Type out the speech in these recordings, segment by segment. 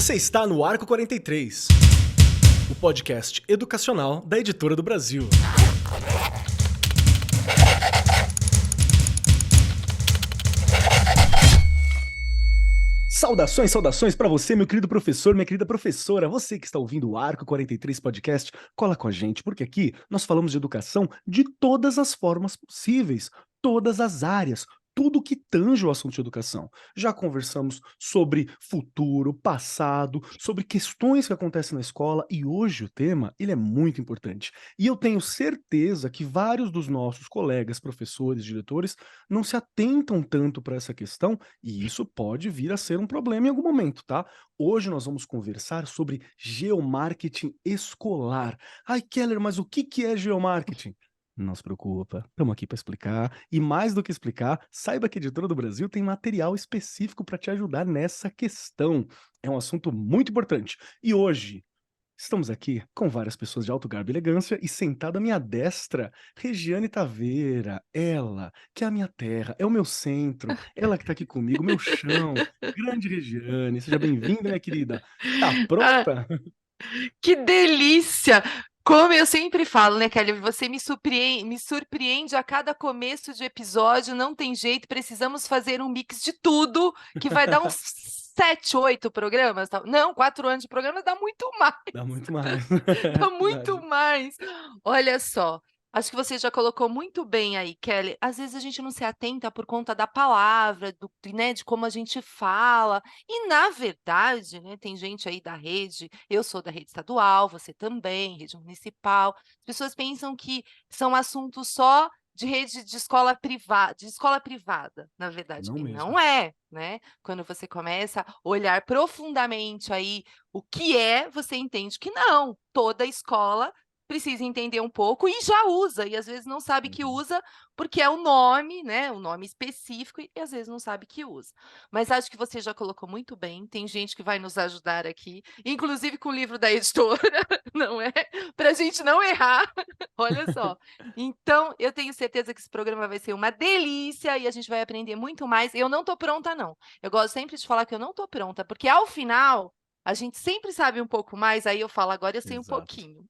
Você está no Arco 43, o podcast educacional da Editora do Brasil. Saudações, saudações para você, meu querido professor, minha querida professora, você que está ouvindo o Arco 43 Podcast, cola com a gente, porque aqui nós falamos de educação de todas as formas possíveis, todas as áreas, tudo que tange o assunto de educação. Já conversamos sobre futuro, passado, sobre questões que acontecem na escola e hoje o tema, ele é muito importante. E eu tenho certeza que vários dos nossos colegas, professores, diretores, não se atentam tanto para essa questão e isso pode vir a ser um problema em algum momento, tá? Hoje nós vamos conversar sobre geomarketing escolar. Ai, Keller, mas o que é geomarketing? Não se preocupa, estamos aqui para explicar. E mais do que explicar, saiba que a Editora do Brasil tem material específico para te ajudar nessa questão. É um assunto muito importante. E hoje, estamos aqui com várias pessoas de alto garbo e elegância e sentada à minha destra, Regiane Taveira, ela, que é a minha terra, é o meu centro, ela que tá aqui comigo, meu chão. Grande Regiane, seja bem-vinda, minha querida. Tá Ah, pronta? que delícia! Como eu sempre falo, né, Kelly? Você me surpreende a cada começo de episódio, não tem jeito, precisamos fazer um mix de tudo, que vai dar uns 7, 8 programas. Não, 4 anos de programa dá muito mais. Dá muito mais. Dá muito Verdade. mais. Olha só, acho que você já colocou muito bem aí, Kelly. Às vezes a gente não se atenta por conta da palavra, né, de como a gente fala. E, na verdade, né, tem gente aí da rede, eu sou da rede estadual, você também, rede municipal. As pessoas pensam que são assuntos só de rede de escola privada, na verdade, Não e mesmo. não é, né? Quando você começa a olhar profundamente aí o que é, você entende que não, toda escola precisa entender um pouco e já usa, e às vezes não sabe que Uhum. usa, porque é o nome, né, o nome específico, e às vezes não sabe que usa. Mas acho que você já colocou muito bem, tem gente que vai nos ajudar aqui, inclusive com o livro da editora, não é? Para a gente não errar, olha só. Então, eu tenho certeza que esse programa vai ser uma delícia e a gente vai aprender muito mais. Eu não estou pronta, não. Eu gosto sempre de falar que eu não estou pronta, porque ao final a gente sempre sabe um pouco mais, aí eu falo, agora eu sei um Exato. pouquinho.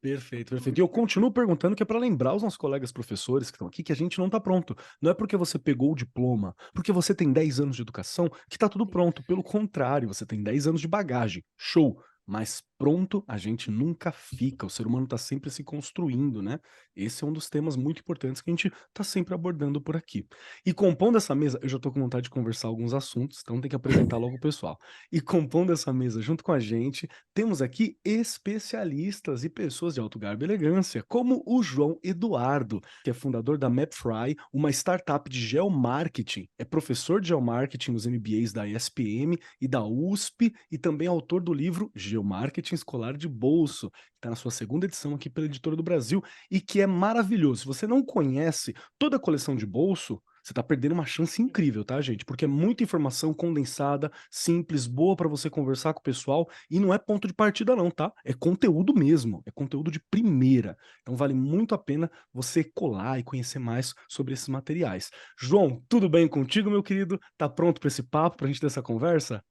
Perfeito, perfeito. E eu continuo perguntando que é para lembrar os nossos colegas professores que estão aqui que a gente não está pronto. Não é porque você pegou o diploma, porque você tem 10 anos de educação, que está tudo Sim. pronto. Pelo contrário, você tem 10 anos de bagagem. Show! Mas pronto a gente nunca fica. O ser humano está sempre se construindo, né? Esse é um dos temas muito importantes que a gente está sempre abordando por aqui. E compondo essa mesa, eu já estou com vontade de conversar alguns assuntos, então tem que apresentar logo o pessoal. E compondo essa mesa junto com a gente, temos aqui especialistas e pessoas de alto garbo e elegância, como o João Eduardo, que é fundador da MapFry, uma startup de geomarketing, é professor de geomarketing nos MBAs da ESPM e da USP e também autor do livro Geomarketing Escolar de Bolso, que está na sua segunda edição aqui pela Editora do Brasil e que é maravilhoso. Se você não conhece toda a coleção de bolso, você está perdendo uma chance incrível, tá, gente? Porque é muita informação condensada, simples, boa para você conversar com o pessoal e não é ponto de partida não, tá? É conteúdo mesmo, é conteúdo de primeira. Então vale muito a pena você colar e conhecer mais sobre esses materiais. João, tudo bem contigo, meu querido? Tá pronto para esse papo, pra gente ter essa conversa?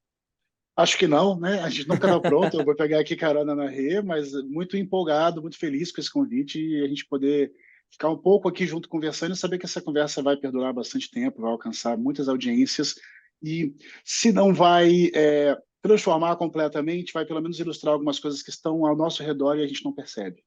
Acho que não, né? A gente nunca está pronto. Eu vou pegar aqui carona na Rê, mas muito empolgado, muito feliz com esse convite e a gente poder ficar um pouco aqui junto conversando e saber que essa conversa vai perdurar bastante tempo, vai alcançar muitas audiências e se não vai transformar completamente, vai pelo menos ilustrar algumas coisas que estão ao nosso redor e a gente não percebe.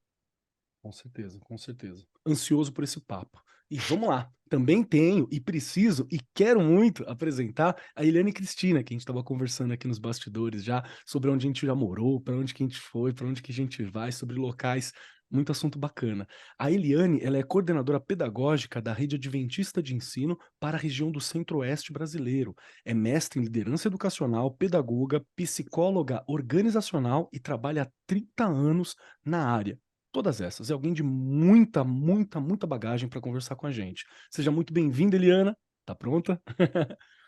Com certeza, com certeza. Ansioso por esse papo. E vamos lá. Também tenho e preciso e quero muito apresentar a Eliane Cristina, que a gente estava conversando aqui nos bastidores já sobre onde a gente já morou, para onde que a gente foi, para onde que a gente vai, sobre locais, muito assunto bacana. A Eliane, ela é coordenadora pedagógica da Rede Adventista de Ensino para a região do Centro-Oeste brasileiro. É mestre em liderança educacional, pedagoga, psicóloga organizacional e trabalha há 30 anos na área. Todas essas. É alguém de muita, muita, muita bagagem para conversar com a gente. Seja muito bem-vinda, Eliana. Tá pronta?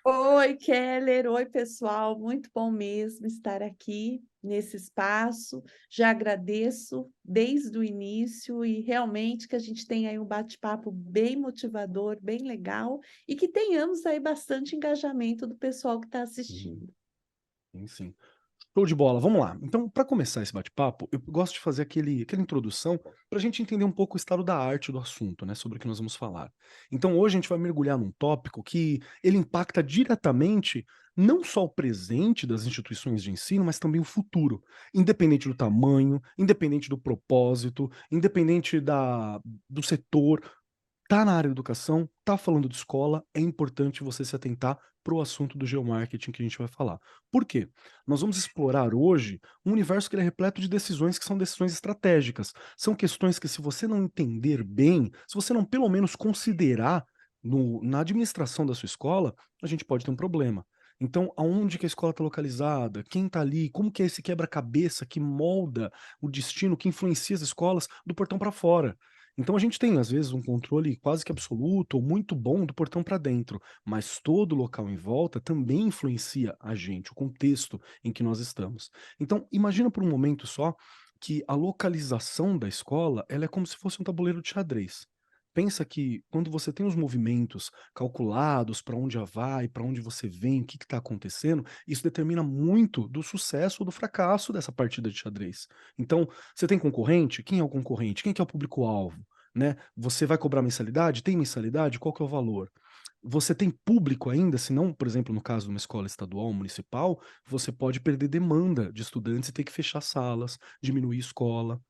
Oi, Keller. Oi, pessoal. Muito bom mesmo estar aqui nesse espaço. Já agradeço desde o início e realmente que a gente tenha aí um bate-papo bem motivador, bem legal e que tenhamos aí bastante engajamento do pessoal que está Uhum. assistindo. Sim, sim. Show de bola, vamos lá. Então, para começar esse bate-papo, eu gosto de fazer aquela introdução para a gente entender um pouco o estado da arte do assunto, né, sobre o que nós vamos falar. Então, hoje a gente vai mergulhar num tópico que ele impacta diretamente não só o presente das instituições de ensino, mas também o futuro, independente do tamanho, independente do propósito, independente do setor. Tá na área da educação, tá falando de escola, é importante você se atentar para o assunto do geomarketing que a gente vai falar. Por quê? Nós vamos explorar hoje um universo que ele é repleto de decisões que são decisões estratégicas. São questões que, se você não entender bem, se você não pelo menos considerar na administração da sua escola, a gente pode ter um problema. Então, aonde que a escola está localizada? Quem está ali? Como que é esse quebra-cabeça que molda o destino, que influencia as escolas do portão para fora? Então a gente tem, às vezes, um controle quase que absoluto ou muito bom do portão para dentro, mas todo o local em volta também influencia a gente, o contexto em que nós estamos. Então, imagina por um momento só que a localização da escola, ela é como se fosse um tabuleiro de xadrez. Pensa que quando você tem os movimentos calculados, para onde vai, para onde você vem, o que está acontecendo, isso determina muito do sucesso ou do fracasso dessa partida de xadrez. Então, você tem concorrente? Quem é o concorrente? Quem que é o público-alvo? Né? Você vai cobrar mensalidade? Tem mensalidade? Qual que é o valor? Você tem público ainda, se não, por exemplo, no caso de uma escola estadual ou municipal, você pode perder demanda de estudantes e ter que fechar salas, diminuir escola,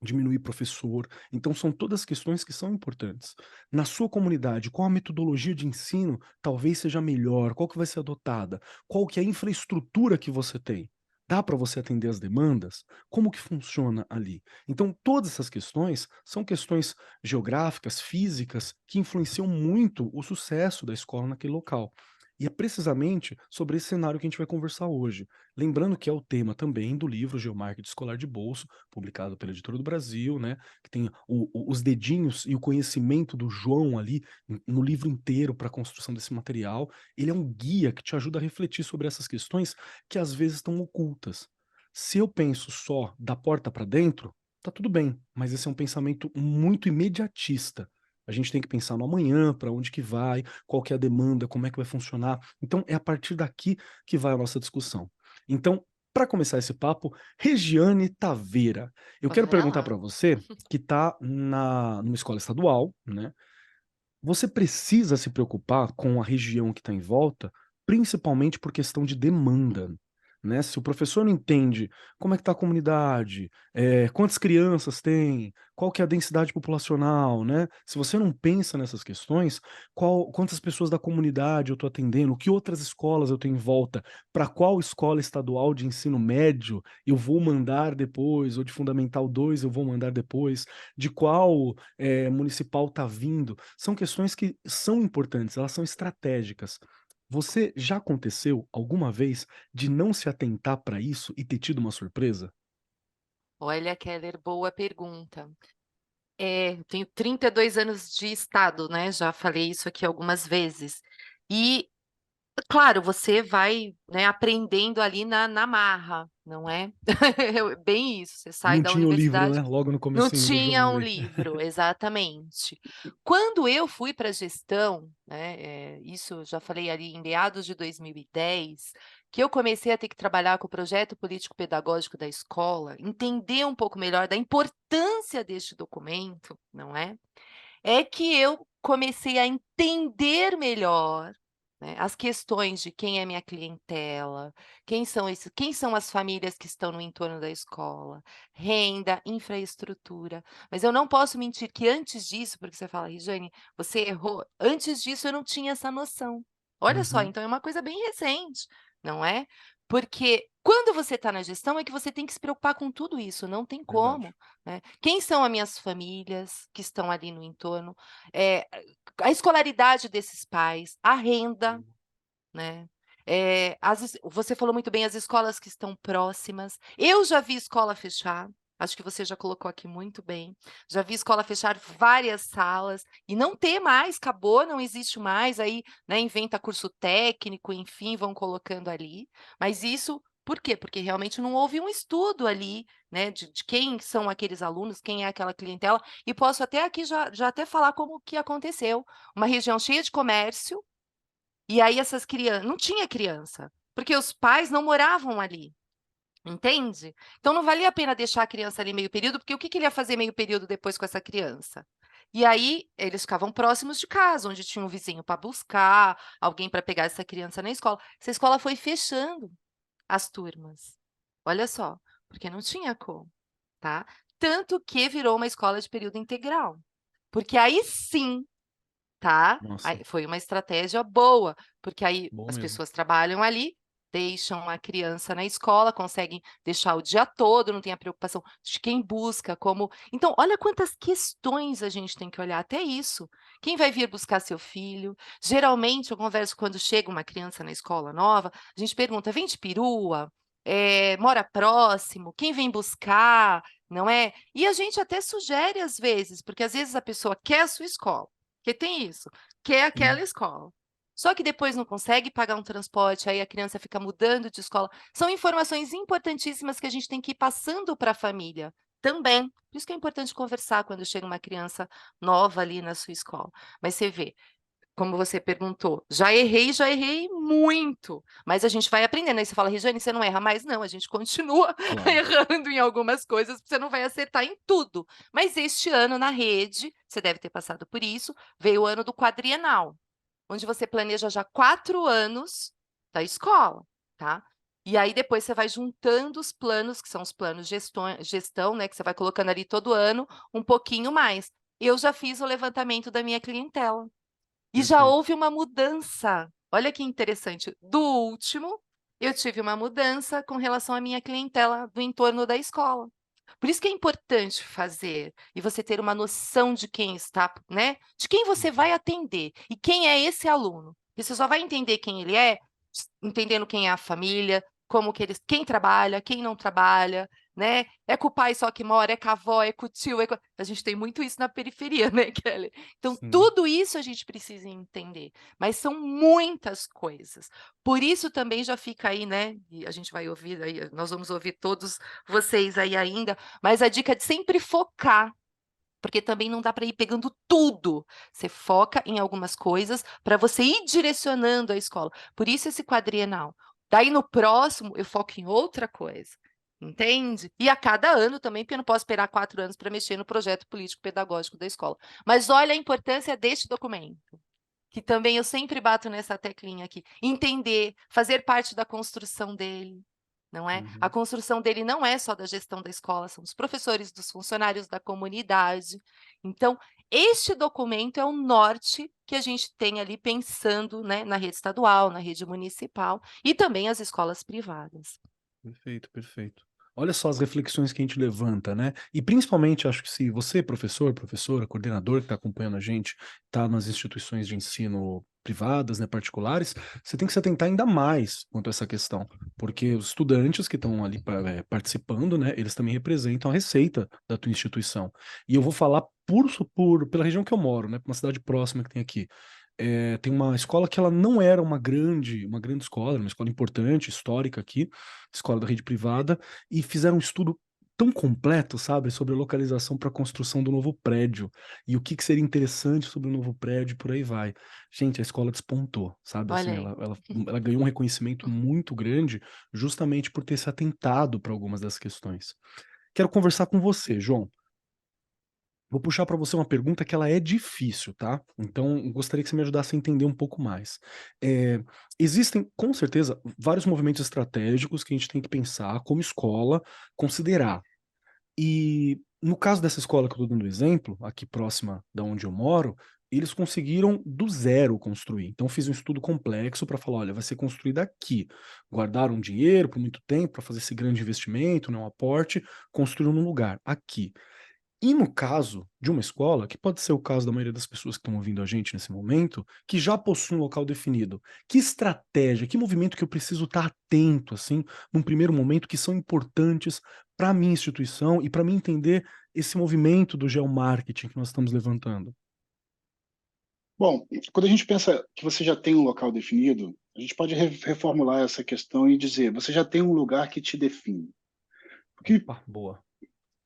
diminuir professor. Então, são todas questões que são importantes. Na sua comunidade, qual a metodologia de ensino talvez seja melhor? Qual que vai ser adotada? Qual que é a infraestrutura que você tem? Dá para você atender as demandas? Como que funciona ali? Então, todas essas questões são questões geográficas, físicas, que influenciam muito o sucesso da escola naquele local. E é precisamente sobre esse cenário que a gente vai conversar hoje. Lembrando que é o tema também do livro Geomarketing Escolar de Bolso, publicado pela Editora do Brasil, né? Que tem os dedinhos e o conhecimento do João ali no livro inteiro para a construção desse material. Ele é um guia que te ajuda a refletir sobre essas questões que às vezes estão ocultas. Se eu penso só da porta para dentro, tá tudo bem, mas esse é um pensamento muito imediatista. A gente tem que pensar no amanhã, para onde que vai, qual que é a demanda, como é que vai funcionar. Então, é a partir daqui que vai a nossa discussão. Então, para começar esse papo, Regiane Taveira, eu quero Bora perguntar lá. para você, que está numa escola estadual, né? Você precisa se preocupar com a região que está em volta, principalmente por questão de demanda, né? Se o professor não entende como é que está a comunidade, quantas crianças tem, qual que é a densidade populacional, né? Se você não pensa nessas questões, quantas pessoas da comunidade eu estou atendendo, que outras escolas eu tenho em volta, para qual escola estadual de ensino médio eu vou mandar depois, ou de Fundamental 2 eu vou mandar depois, de qual municipal está vindo, são questões que são importantes, elas são estratégicas. Você já aconteceu alguma vez de não se atentar para isso e ter tido uma surpresa? Olha, Keller, boa pergunta. Eu tenho 32 anos de estado, né? Já falei isso aqui algumas vezes. E claro, você vai, né, aprendendo ali na marra, não é? Bem isso, você sai Não da tinha o livro, né? universidade, Logo no não comecinho do tinha João um ali. livro, exatamente. Quando eu fui para a gestão, né, isso eu já falei ali em meados de 2010, que eu comecei a ter que trabalhar com o projeto político-pedagógico da escola, entender um pouco melhor da importância deste documento, não é? É que eu comecei a entender melhor, né, as questões de quem é minha clientela, quem são as famílias que estão no entorno da escola, renda, infraestrutura. Mas eu não posso mentir que antes disso, porque você fala: "Regiane, você errou", antes disso eu não tinha essa noção. Olha só, Uhum, então é uma coisa bem recente, não é? Porque quando você está na gestão é que você tem que se preocupar com tudo isso, não tem verdade. como, né. Quem são as minhas famílias que estão ali no entorno, eh, a escolaridade desses pais, a renda, né, você falou muito bem, as escolas que estão próximas. Eu já vi escola fechar, acho que você já colocou aqui muito bem. Já vi escola fechar várias salas e não ter mais, acabou, não existe mais, aí, né, inventa curso técnico, enfim, vão colocando ali. Mas isso por quê? Porque realmente não houve um estudo ali, né, de quem são aqueles alunos, quem é aquela clientela, e posso até aqui já até falar como que aconteceu. Uma região cheia de comércio, e aí essas crianças não tinha criança, porque os pais não moravam ali. Entende? Então não valia a pena deixar a criança ali meio período, porque o que ele ia fazer meio período depois com essa criança? E aí eles ficavam próximos de casa, onde tinha um vizinho para buscar, alguém para pegar essa criança na escola. Essa escola foi fechando as turmas. Olha só, porque não tinha como, tá? Tanto que virou uma escola de período integral. Porque aí sim, tá? Nossa, Aí foi uma estratégia boa, porque aí bom as mesmo. pessoas trabalham ali, deixam a criança na escola, conseguem deixar o dia todo, não tem a preocupação de quem busca, como. Então, olha quantas questões a gente tem que olhar, até isso. Quem vai vir buscar seu filho? Geralmente, eu converso quando chega uma criança na escola nova, a gente pergunta: vem de perua? Mora próximo? Quem vem buscar? Não é? E a gente até sugere às vezes, porque às vezes a pessoa quer a sua escola. Porque tem isso, quer aquela Sim. escola. Só que depois não consegue pagar um transporte, aí a criança fica mudando de escola. São informações importantíssimas que a gente tem que ir passando para a família também. Por isso que é importante conversar quando chega uma criança nova ali na sua escola. Mas você vê, como você perguntou, já errei muito, mas a gente vai aprendendo. Aí você fala: Regiane, você não erra mais? Não, a gente continua Claro. errando em algumas coisas, você não vai acertar em tudo. Mas este ano na rede, você deve ter passado por isso, veio o ano do quadrienal, onde você planeja já 4 anos da escola, tá? E aí depois você vai juntando os planos, que são os planos gestão, né, que você vai colocando ali todo ano, um pouquinho mais. Eu já fiz o levantamento da minha clientela. E já Perfeito. houve uma mudança. Olha que interessante. Do último, eu tive uma mudança com relação à minha clientela do entorno da escola. Por isso que é importante fazer e você ter uma noção de quem está, né? De quem você vai atender e quem é esse aluno. E você só vai entender quem ele é, entendendo quem é a família, como que eles, quem trabalha, quem não trabalha, né? É com o pai só que mora, é com a avó, é com o tio, a gente tem muito isso na periferia, né, Kelly? Então, Sim. tudo isso a gente precisa entender, mas são muitas coisas. Por isso também já fica aí, né? E a gente vai ouvir aí, nós vamos ouvir todos vocês aí ainda, mas a dica de sempre focar, porque também não dá para ir pegando tudo. Você foca em algumas coisas para você ir direcionando a escola. Por isso esse quadrienal. Daí no próximo eu foco em outra coisa. Entende? E a cada ano também, porque eu não posso esperar 4 anos para mexer no projeto político-pedagógico da escola. Mas olha a importância deste documento, que também eu sempre bato nessa teclinha aqui. Entender, fazer parte da construção dele, não é? A Uhum. construção dele não é só da gestão da escola, são dos professores, dos funcionários da comunidade. Então, este documento é o norte que a gente tem ali pensando, né, na rede estadual, na rede municipal e também as escolas privadas. Perfeito, perfeito. Olha só as reflexões que a gente levanta, né? E principalmente, acho que se você, professor, professora, coordenador que está acompanhando a gente, está nas instituições de ensino privadas, né, particulares, você tem que se atentar ainda mais quanto a essa questão, porque os estudantes que estão ali participando, né, eles também representam a receita da tua instituição. E eu vou falar pela região que eu moro, né, uma cidade próxima que tem aqui. Tem uma escola que ela não era uma grande escola, uma escola importante, histórica aqui, escola da rede privada, e fizeram um estudo tão completo, sabe, sobre a localização para a construção do novo prédio e o que, que seria interessante sobre o novo prédio, e por aí vai. Gente, a escola despontou, sabe, assim, Olha aí. ela ganhou um reconhecimento muito grande justamente por ter se atentado para algumas das questões. Quero conversar com você, João. Vou puxar para você uma pergunta que ela é difícil, tá? Então, eu gostaria que você me ajudasse a entender um pouco mais. Existem, com certeza, vários movimentos estratégicos que a gente tem que pensar como escola, considerar. E no caso dessa escola que eu estou dando exemplo, aqui próxima da onde eu moro, eles conseguiram do zero construir. Então, eu fiz um estudo complexo para falar, olha, vai ser construída aqui. Guardaram dinheiro por muito tempo para fazer esse grande investimento, né, um aporte, construíram num lugar, aqui. E no caso de uma escola, que pode ser o caso da maioria das pessoas que estão ouvindo a gente nesse momento, que já possui um local definido, que estratégia, que movimento que eu preciso estar atento, assim, num primeiro momento, que são importantes para a minha instituição e para mim entender esse movimento do geomarketing que nós estamos levantando? Bom, quando a gente pensa que você já tem um local definido, a gente pode reformular essa questão e dizer, você já tem um lugar que te define. Porque Opa, boa.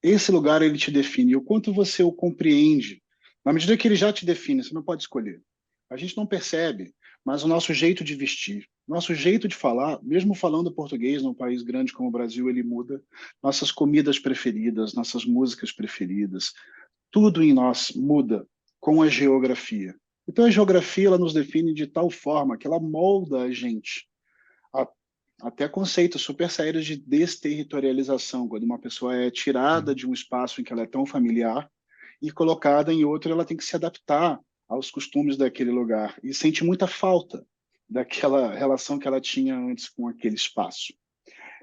esse lugar ele te define, o quanto você o compreende. Na medida que ele já te define, você não pode escolher. A gente não percebe, mas o nosso jeito de vestir, nosso jeito de falar, mesmo falando português num país grande como o Brasil, ele muda. Nossas comidas preferidas, nossas músicas preferidas, tudo em nós muda com a geografia. Então a geografia ela nos define de tal forma que ela molda a gente. Até conceitos super sérios de desterritorialização, quando uma pessoa é tirada de um espaço em que ela é tão familiar e colocada em outro, ela tem que se adaptar aos costumes daquele lugar e sente muita falta daquela relação que ela tinha antes com aquele espaço.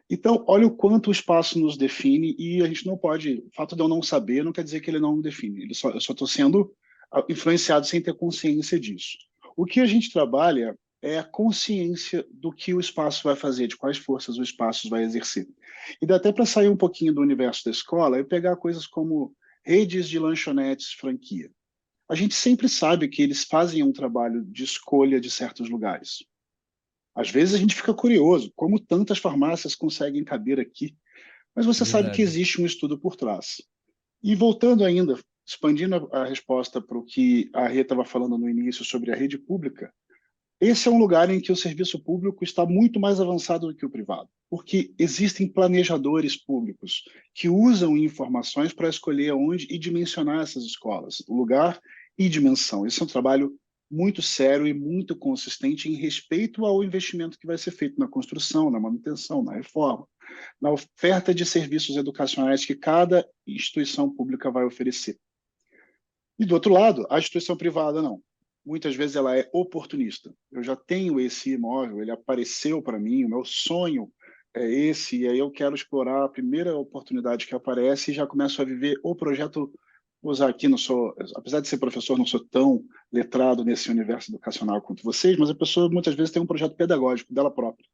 Então, olha o quanto o espaço nos define e a gente não pode... O fato de eu não saber não quer dizer que ele não me define. Eu só estou sendo influenciado sem ter consciência disso. O que a gente trabalha é a consciência do que o espaço vai fazer, de quais forças o espaço vai exercer. E dá até para sair um pouquinho do universo da escola e pegar coisas como redes de lanchonetes franquia. A gente sempre sabe que eles fazem um trabalho de escolha de certos lugares. Às vezes a gente fica curioso, como tantas farmácias conseguem caber aqui, mas você sabe que existe um estudo por trás. E voltando ainda, expandindo a resposta para o que a Rê estava falando no início sobre a rede pública, esse é um lugar em que o serviço público está muito mais avançado do que o privado, porque existem planejadores públicos que usam informações para escolher onde e dimensionar essas escolas, o lugar e dimensão. Esse é um trabalho muito sério e muito consistente em respeito ao investimento que vai ser feito na construção, na manutenção, na reforma, na oferta de serviços educacionais que cada instituição pública vai oferecer. E do outro lado, a instituição privada não. Muitas vezes ela é oportunista. Eu já tenho esse imóvel, ele apareceu para mim, o meu sonho é esse, e aí eu quero explorar a primeira oportunidade que aparece e já começo a viver o projeto. Vou usar aqui, não sou, apesar de ser professor, não sou tão letrado nesse universo educacional quanto vocês, mas a pessoa muitas vezes tem um projeto pedagógico dela própria.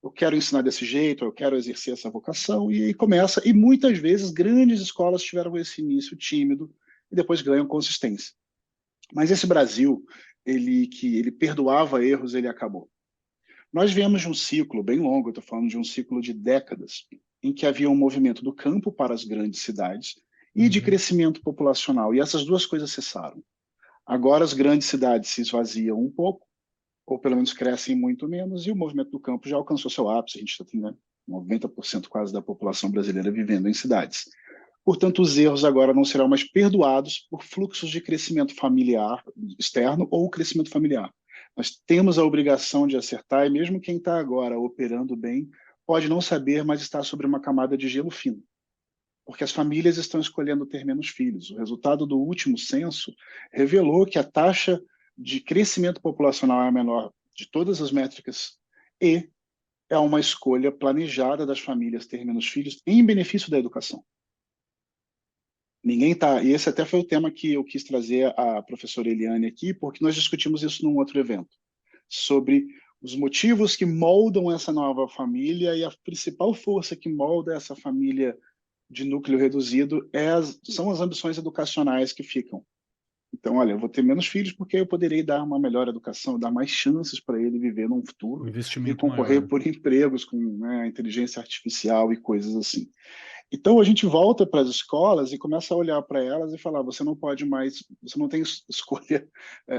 Eu quero ensinar desse jeito, eu quero exercer essa vocação, e começa. E muitas vezes grandes escolas tiveram esse início tímido e depois ganham consistência. Mas esse Brasil, ele perdoava erros, ele acabou. Nós viemos de um ciclo bem longo, eu estou falando de um ciclo de décadas, em que havia um movimento do campo para as grandes cidades e de crescimento populacional, e essas duas coisas cessaram. Agora as grandes cidades se esvaziam um pouco, ou pelo menos crescem muito menos, e o movimento do campo já alcançou seu ápice, a gente já tem 90% quase da população brasileira vivendo em cidades. Portanto, os erros agora não serão mais perdoados por fluxos de crescimento familiar externo ou crescimento familiar. Nós temos a obrigação de acertar, e mesmo quem está agora operando bem pode não saber, mas está sobre uma camada de gelo fino. Porque as famílias estão escolhendo ter menos filhos. O resultado do último censo revelou que a taxa de crescimento populacional é a menor de todas as métricas e é uma escolha planejada das famílias ter menos filhos em benefício da educação. Ninguém tá, e esse até foi o tema que eu quis trazer a professora Eliane aqui, porque nós discutimos isso num outro evento, sobre os motivos que moldam essa nova família, e a principal força que molda essa família de núcleo reduzido são as ambições educacionais que ficam. Então, olha, eu vou ter menos filhos porque eu poderei dar uma melhor educação, dar mais chances para ele viver num futuro e concorrer por empregos com, né, a inteligência artificial e coisas assim. Então a gente volta para as escolas e começa a olhar para elas e falar: você não pode mais, você não tem escolha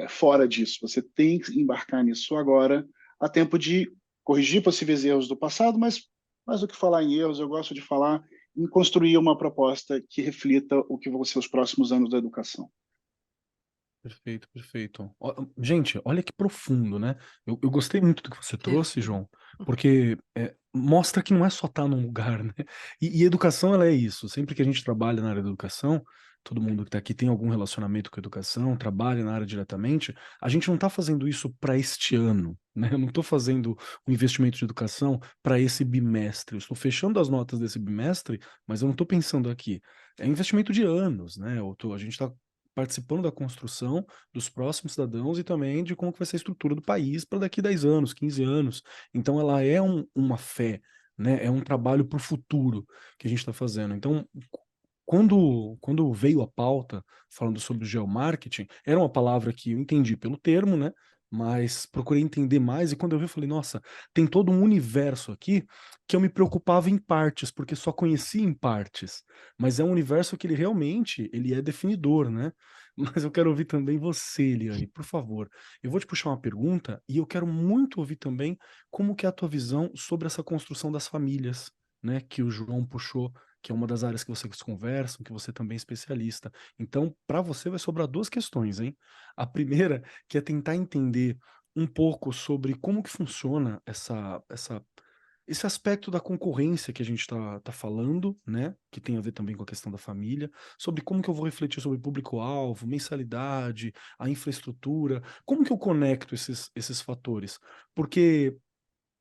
fora disso, você tem que embarcar nisso agora, a tempo de corrigir possíveis erros do passado, mas mais do que falar em erros, eu gosto de falar em construir uma proposta que reflita o que vão ser os próximos anos da educação. Perfeito, perfeito. Gente, olha que profundo, né? Eu gostei muito do que você trouxe, João, porque mostra que não é só estar num lugar, né? E educação, ela é isso. Sempre que a gente trabalha na área da educação, todo mundo que está aqui tem algum relacionamento com a educação, trabalha na área diretamente, a gente não está fazendo isso para este ano, né? Eu não estou fazendo um investimento de educação para esse bimestre. Eu estou fechando as notas desse bimestre, mas eu não estou pensando aqui. É investimento de anos, né? A gente está participando da construção dos próximos cidadãos e também de como que vai ser a estrutura do país para daqui 10 anos, 15 anos. Então ela é uma fé, né? É um trabalho para o futuro que a gente está fazendo. Então, quando veio a pauta falando sobre o geomarketing, era uma palavra que eu entendi pelo termo, né? Mas procurei entender mais, e quando eu vi, eu falei, nossa, tem todo um universo aqui que eu me preocupava em partes, porque só conhecia em partes. Mas é um universo que ele realmente ele é definidor, né? Mas eu quero ouvir também você, Eliane, por favor. Eu vou te puxar uma pergunta e eu quero muito ouvir também como que é a tua visão sobre essa construção das famílias, né, que o João puxou, que é uma das áreas que vocês conversam, que você também é especialista. Então, para você vai sobrar duas questões, hein? A primeira, que é tentar entender um pouco sobre como que funciona esse aspecto da concorrência que a gente está falando, né? Que tem a ver também com a questão da família, sobre como que eu vou refletir sobre público-alvo, mensalidade, a infraestrutura, como que eu conecto esses fatores? Porque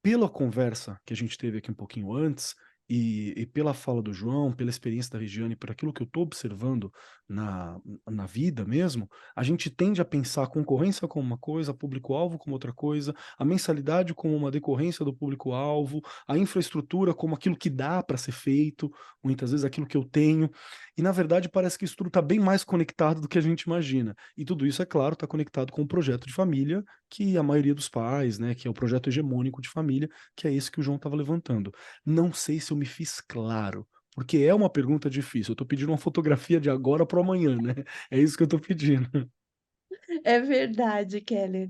pela conversa que a gente teve aqui um pouquinho antes, e pela fala do João, pela experiência da Regiane, por aquilo que eu estou observando na vida mesmo, a gente tende a pensar a concorrência como uma coisa, público-alvo como outra coisa, a mensalidade como uma decorrência do público-alvo, a infraestrutura como aquilo que dá para ser feito, muitas vezes aquilo que eu tenho, e na verdade parece que isso tudo está bem mais conectado do que a gente imagina. E tudo isso, é claro, está conectado com o projeto de família que a maioria dos pais, né, que é o projeto hegemônico de família, que é esse que o João estava levantando. Não sei se eu me fiz claro, porque é uma pergunta difícil. Eu estou pedindo uma fotografia de agora para amanhã, né? É isso que eu estou pedindo. É verdade, Keller.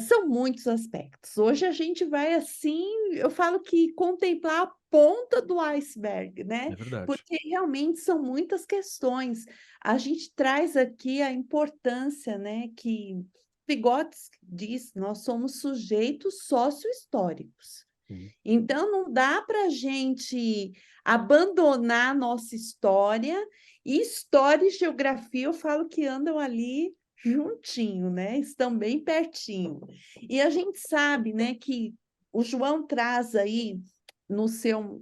São muitos aspectos. Hoje a gente vai assim, eu falo que contemplar a ponta do iceberg, né? É verdade. Porque realmente são muitas questões. A gente traz aqui a importância, né, que Vygotsky diz, nós somos sujeitos sócio-históricos. Sim. Então, não dá para a gente abandonar a nossa história, e história e geografia, eu falo que andam ali juntinho, né? Estão bem pertinho. E a gente sabe, né, que o João traz aí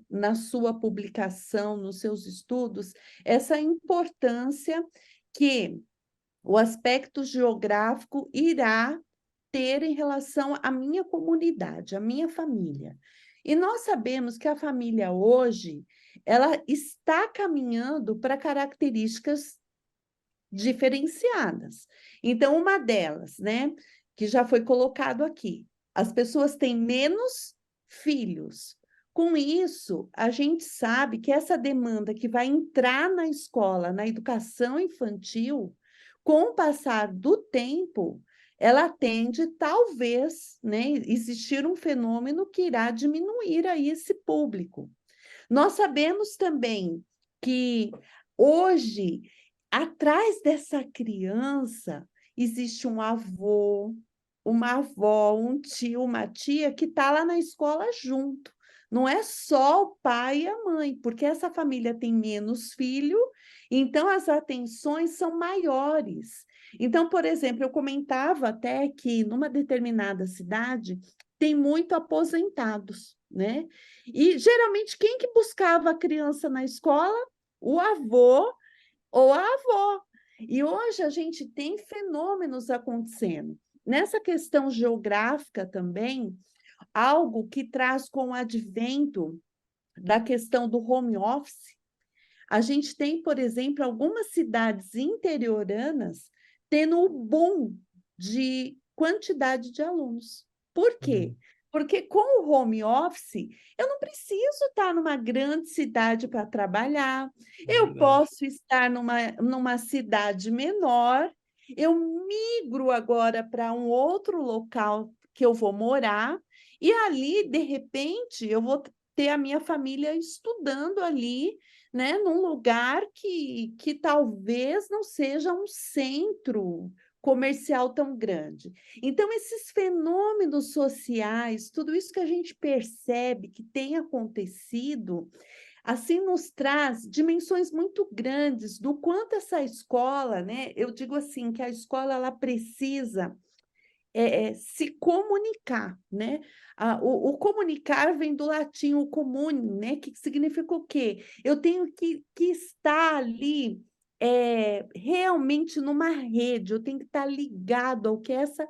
na sua publicação, nos seus estudos, essa importância que o aspecto geográfico irá ter em relação à minha comunidade, à minha família. E nós sabemos que a família hoje, ela está caminhando para características diferenciadas. Então, uma delas, né, que já foi colocado aqui, as pessoas têm menos filhos. Com isso, a gente sabe que essa demanda que vai entrar na escola, na educação infantil, com o passar do tempo, ela tende, talvez, né, existir um fenômeno que irá diminuir aí esse público. Nós sabemos também que hoje, atrás dessa criança, existe um avô, uma avó, um tio, uma tia que está lá na escola junto. Não é só o pai e a mãe, porque essa família tem menos filho, então as atenções são maiores. Então, por exemplo, eu comentava até que numa determinada cidade tem muito aposentados, né? E geralmente quem que buscava a criança na escola? O avô ou a avó. E hoje a gente tem fenômenos acontecendo. Nessa questão geográfica também, algo que traz com o advento da questão do home office, a gente tem, por exemplo, algumas cidades interioranas tendo o boom de quantidade de alunos. Por quê? Porque com o home office, eu não preciso estar numa grande cidade para trabalhar, eu posso estar numa cidade menor, eu migro agora para um outro local que eu vou morar, e ali, de repente, eu vou ter a minha família estudando ali, né, num lugar que talvez não seja um centro comercial tão grande. Então, esses fenômenos sociais, tudo isso que a gente percebe que tem acontecido, assim, nos traz dimensões muito grandes do quanto essa escola, né? Eu digo assim, que a escola ela precisa se comunicar, né? O comunicar vem do latim, o comune, né? Que significa o quê? Eu tenho que estar ali realmente numa rede, eu tenho que estar ligado ao que essa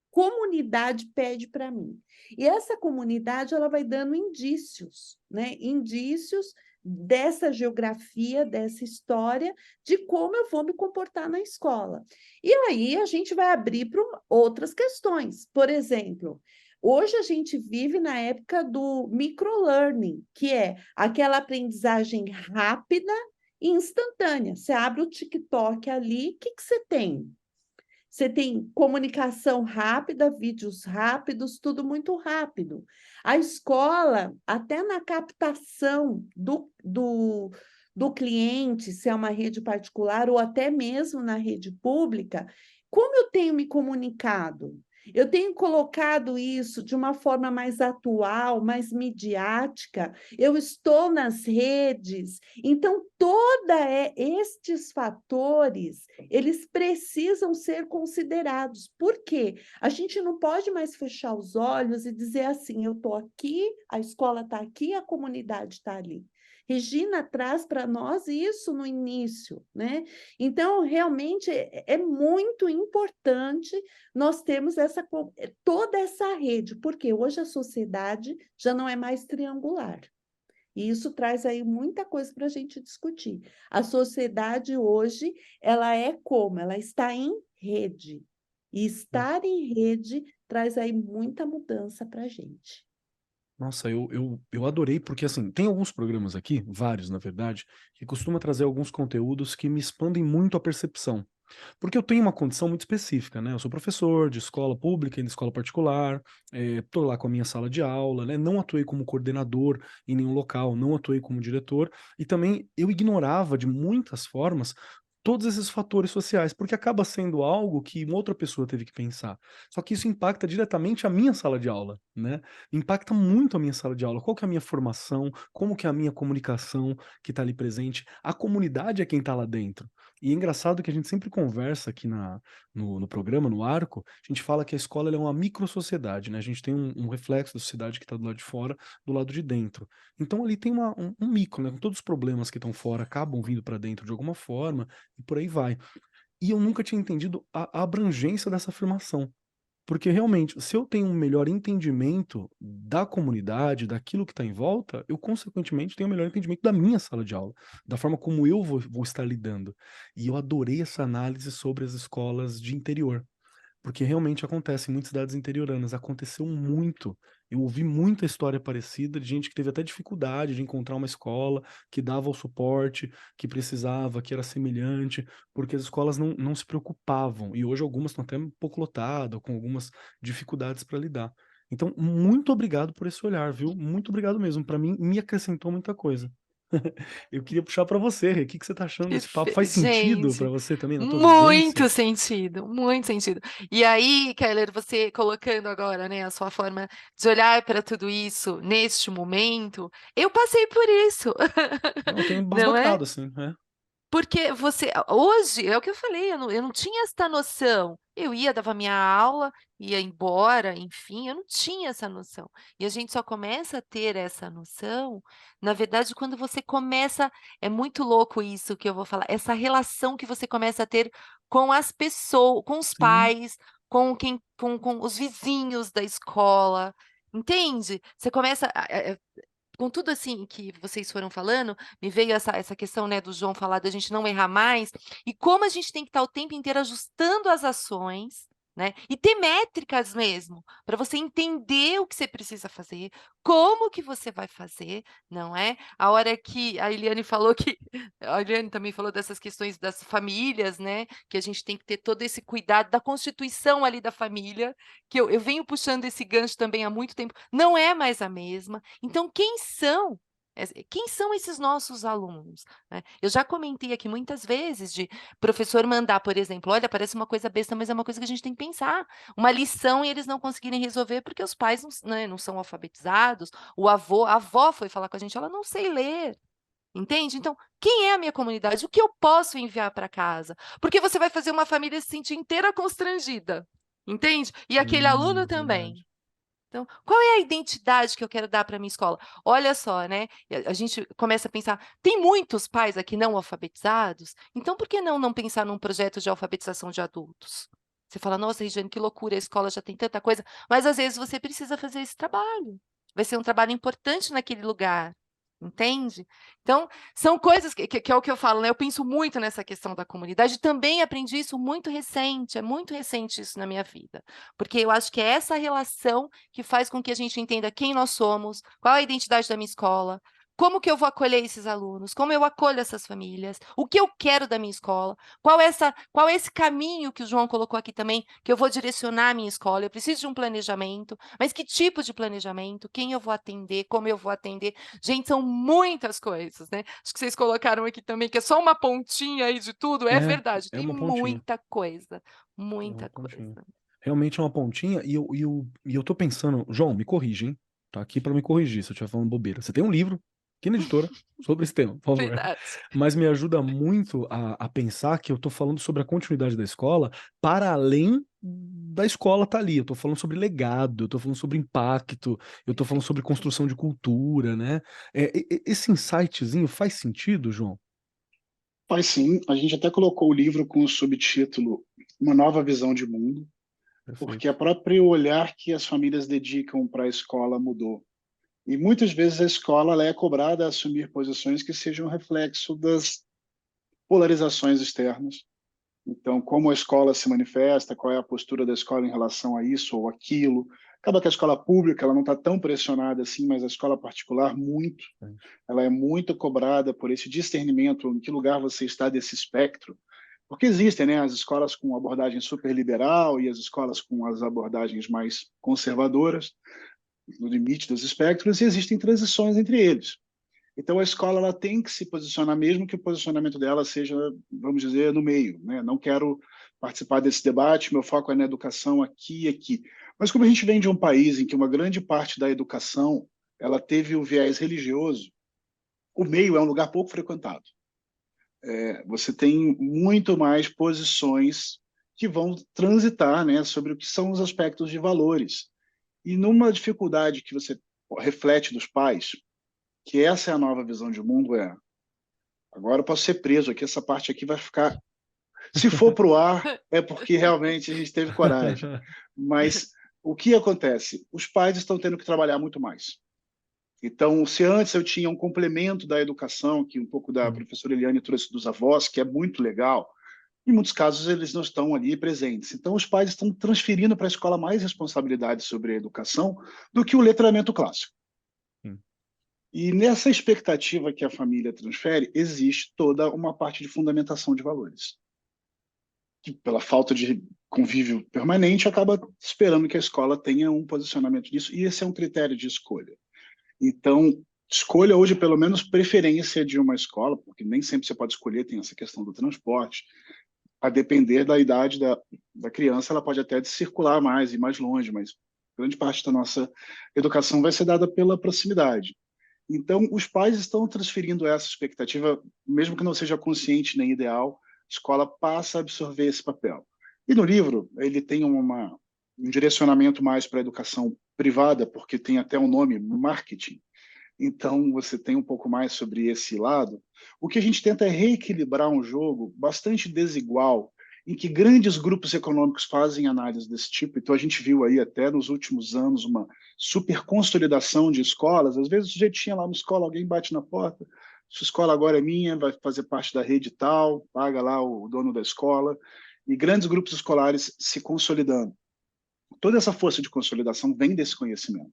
comunidade pede para mim. E essa comunidade ela vai dando indícios, né? Indícios dessa geografia, dessa história, de como eu vou me comportar na escola. E aí a gente vai abrir para outras questões. Por exemplo, hoje a gente vive na época do microlearning, que é aquela aprendizagem rápida instantânea. Você abre o TikTok ali, o que você tem? Você tem comunicação rápida, vídeos rápidos, tudo muito rápido. A escola, até na captação do cliente, se é uma rede particular ou até mesmo na rede pública, como eu tenho me comunicado? Eu tenho colocado isso de uma forma mais atual, mais midiática. Eu estou nas redes. Então, estes fatores, eles precisam ser considerados. Por quê? A gente não pode mais fechar os olhos e dizer assim, eu estou aqui, a escola está aqui, a comunidade está ali. Regina traz para nós isso no início, né? Então, realmente, é muito importante nós termos toda essa rede, porque hoje a sociedade já não é mais triangular. E isso traz aí muita coisa para a gente discutir. A sociedade hoje, ela é como? Ela está em rede. E estar em rede traz aí muita mudança para a gente. Nossa, eu adorei, porque assim, tem alguns programas aqui, vários na verdade, que costuma trazer alguns conteúdos que me expandem muito a percepção. Porque eu tenho uma condição muito específica, né? Eu sou professor de escola pública e de escola particular, estou lá com a minha sala de aula, né? Não atuei como coordenador em nenhum local, não atuei como diretor, e também eu ignorava de muitas formas todos esses fatores sociais, porque acaba sendo algo que uma outra pessoa teve que pensar. Só que isso impacta diretamente a minha sala de aula, né? Impacta muito a minha sala de aula. Qual que é a minha formação? Como que é a minha comunicação que está ali presente? A comunidade é quem está lá dentro. E é engraçado que a gente sempre conversa aqui no programa, no Arco, a gente fala que a escola ela é uma micro-sociedade, né? A gente tem um reflexo da sociedade que está do lado de fora, do lado de dentro. Então ali tem um micro, né? Todos os problemas que estão fora acabam vindo para dentro de alguma forma, e por aí vai. E eu nunca tinha entendido a abrangência dessa afirmação. Porque realmente, se eu tenho um melhor entendimento da comunidade, daquilo que está em volta, eu consequentemente tenho um melhor entendimento da minha sala de aula, da forma como eu vou estar lidando. E eu adorei essa análise sobre as escolas de interior. Porque realmente acontece em muitas cidades interioranas, aconteceu muito. Eu ouvi muita história parecida de gente que teve até dificuldade de encontrar uma escola que dava o suporte que precisava, que era semelhante, porque as escolas não se preocupavam. E hoje algumas estão até um pouco lotadas, com algumas dificuldades para lidar. Então, muito obrigado por esse olhar, viu? Muito obrigado mesmo. Para mim, me acrescentou muita coisa. Eu queria puxar para você, Rê. O que você está achando desse papo? Faz sentido para Gente, você também na tua vivência? muito sentido, muito sentido. E aí, Keller, você colocando agora, né, a sua forma de olhar para tudo isso neste momento, eu passei por isso, Eu tenho não é? embasbacado, assim, é. Porque hoje, é o que eu falei, eu não tinha essa noção. Eu ia, dava minha aula, ia embora, enfim, eu não tinha essa noção. E a gente só começa a ter essa noção, na verdade, quando você começa, é muito louco isso que eu vou falar, essa relação que você começa a ter com as pessoas, com os Sim. pais, com os vizinhos da escola, entende? Você começa com tudo assim que vocês foram falando, me veio essa questão, né, do João falar da gente não errar mais, e como a gente tem que estar o tempo inteiro ajustando as ações, né, e ter métricas mesmo, para você entender o que você precisa fazer, como que você vai fazer, não é? A hora que a Eliane falou que a Eliane também falou dessas questões das famílias, né, que a gente tem que ter todo esse cuidado da constituição ali da família, que eu venho puxando esse gancho também há muito tempo, não é mais a mesma. Então, quem são esses nossos alunos, né? Eu já comentei aqui muitas vezes de professor mandar, por exemplo, olha, parece uma coisa besta, mas é uma coisa que a gente tem que pensar. Uma lição e eles não conseguirem resolver porque os pais não são alfabetizados, a avó foi falar com a gente, ela não sei ler. Entende? Então, quem é a minha comunidade? O que eu posso enviar para casa? Porque você vai fazer uma família se sentir inteira constrangida, entende? E aquele aluno também. Verdade. Então, qual é a identidade que eu quero dar para minha escola? Olha só, né? A gente começa a pensar, tem muitos pais aqui não alfabetizados, então por que não pensar num projeto de alfabetização de adultos? Você fala, nossa, Regiane, que loucura, a escola já tem tanta coisa, mas às vezes você precisa fazer esse trabalho. Vai ser um trabalho importante naquele lugar, entende? Então, são coisas que é o que eu falo, né? Eu penso muito nessa questão da comunidade, também aprendi isso muito recente, é muito recente isso na minha vida, porque eu acho que é essa relação que faz com que a gente entenda quem nós somos, qual é a identidade da minha escola, como que eu vou acolher esses alunos, como eu acolho essas famílias, o que eu quero da minha escola, qual é esse caminho que o João colocou aqui também, que eu vou direcionar a minha escola. Eu preciso de um planejamento, mas que tipo de planejamento, quem eu vou atender, como eu vou atender. Gente, são muitas coisas, né? Acho que vocês colocaram aqui também, que é só uma pontinha aí de tudo, é verdade, É tem uma pontinha. muita coisa, É uma muita pontinha. coisa. Realmente é uma pontinha, e eu tô pensando, João, me corrige, hein? Tá aqui pra me corrigir se eu estiver falando bobeira. Você tem um livro aqui na editora sobre esse tema, por favor. Verdade. Mas me ajuda muito a pensar que eu tô falando sobre a continuidade da escola para além da escola tá ali. Eu tô falando sobre legado, eu tô falando sobre impacto, eu tô falando sobre construção de cultura, né? Esse insightzinho faz sentido, João? Faz sim, a gente até colocou o livro com o subtítulo Uma Nova Visão de Mundo, porque o Perfeito. próprio olhar que as famílias dedicam para a escola mudou. E muitas vezes a escola ela é cobrada a assumir posições que sejam reflexo das polarizações externas. Então, como a escola se manifesta, qual é a postura da escola em relação a isso ou aquilo. Acaba que a escola pública ela não está tão pressionada assim, mas a escola particular muito. Ela é muito cobrada por esse discernimento em que lugar você está desse espectro. Porque existem, né, as escolas com abordagem super liberal e as escolas com as abordagens mais conservadoras, no limite dos espectros, e existem transições entre eles. Então, a escola ela tem que se posicionar, mesmo que o posicionamento dela seja, vamos dizer, no meio. Né? Não quero participar desse debate, meu foco é na educação aqui e aqui. Mas como a gente vem de um país em que uma grande parte da educação ela teve o viés religioso, o meio é um lugar pouco frequentado. Você tem muito mais posições que vão transitar, né, sobre o que são os aspectos de valores. E numa dificuldade que você reflete dos pais, que essa é a nova visão de mundo, agora eu posso ser preso aqui, essa parte aqui vai ficar... Se for para o ar, é porque realmente a gente teve coragem. Mas o que acontece? Os pais estão tendo que trabalhar muito mais. Então, se antes eu tinha um complemento da educação, que um pouco da professora Eliane trouxe dos avós, que é muito legal, em muitos casos eles não estão ali presentes. Então, os pais estão transferindo para a escola mais responsabilidade sobre a educação do que o letramento clássico. E nessa expectativa que a família transfere, existe toda uma parte de fundamentação de valores. Que, pela falta de convívio permanente, acaba esperando que a escola tenha um posicionamento disso, e esse é um critério de escolha. Então, escolha hoje, pelo menos, preferência de uma escola, porque nem sempre você pode escolher, tem essa questão do transporte. A depender da idade da criança, ela pode até circular mais e mais longe, mas grande parte da nossa educação vai ser dada pela proximidade. Então, os pais estão transferindo essa expectativa, mesmo que não seja consciente nem ideal, a escola passa a absorver esse papel. E no livro, ele tem um direcionamento mais para a educação privada, porque tem até um nome, marketing. Então, você tem um pouco mais sobre esse lado. O que a gente tenta é reequilibrar um jogo bastante desigual, em que grandes grupos econômicos fazem análise desse tipo. Então, a gente viu aí até nos últimos anos uma super consolidação de escolas. Às vezes, o sujeito tinha lá uma escola, alguém bate na porta, sua escola agora é minha, vai fazer parte da rede tal, paga lá o dono da escola, e grandes grupos escolares se consolidando. Toda essa força de consolidação vem desse conhecimento.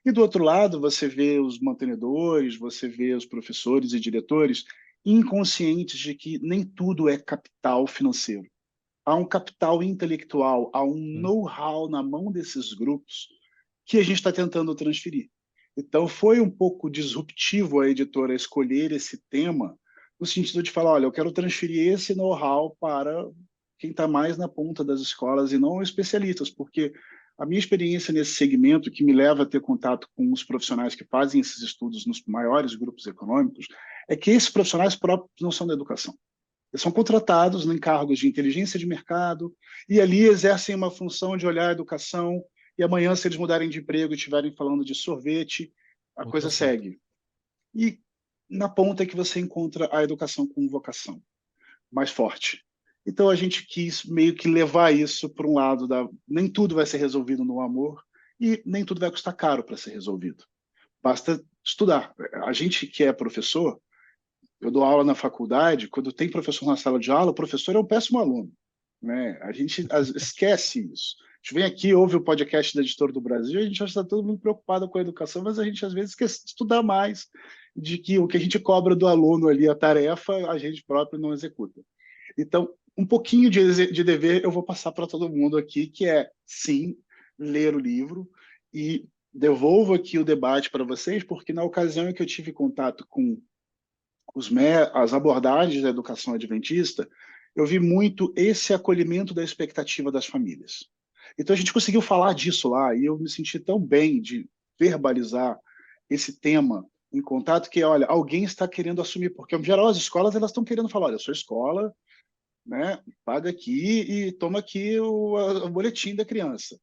E do outro lado, você vê os mantenedores, você vê os professores e diretores inconscientes de que nem tudo é capital financeiro. Há um capital intelectual, há um know-how na mão desses grupos que a gente está tentando transferir. Então, foi um pouco disruptivo a editora escolher esse tema, no sentido de falar, olha, eu quero transferir esse know-how para quem está mais na ponta das escolas e não especialistas, porque a minha experiência nesse segmento, que me leva a ter contato com os profissionais que fazem esses estudos nos maiores grupos econômicos, é que esses profissionais próprios não são da educação. Eles são contratados em cargos de inteligência de mercado e ali exercem uma função de olhar a educação e amanhã, se eles mudarem de emprego e estiverem falando de sorvete, a coisa segue. E na ponta é que você encontra a educação com vocação mais forte. Então a gente quis meio que levar isso para um lado da... Nem tudo vai ser resolvido no amor e nem tudo vai custar caro para ser resolvido. Basta estudar. A gente que é professor, eu dou aula na faculdade, quando tem professor na sala de aula, o professor é um péssimo aluno. Né? A gente esquece isso. A gente vem aqui, ouve o podcast da Editora do Brasil, a gente já está todo mundo preocupado com a educação, mas a gente às vezes quer estudar mais de que o que a gente cobra do aluno ali, a tarefa, a gente próprio não executa. Então, um pouquinho de dever eu vou passar para todo mundo aqui, que é, sim, ler o livro, e devolvo aqui o debate para vocês, porque na ocasião em que eu tive contato com as abordagens da educação adventista, eu vi muito esse acolhimento da expectativa das famílias. Então a gente conseguiu falar disso lá, e eu me senti tão bem de verbalizar esse tema em contato que, olha, alguém está querendo assumir, porque, em geral, as escolas elas estão querendo falar, olha, eu sou escola, né, paga aqui e toma aqui o boletim da criança.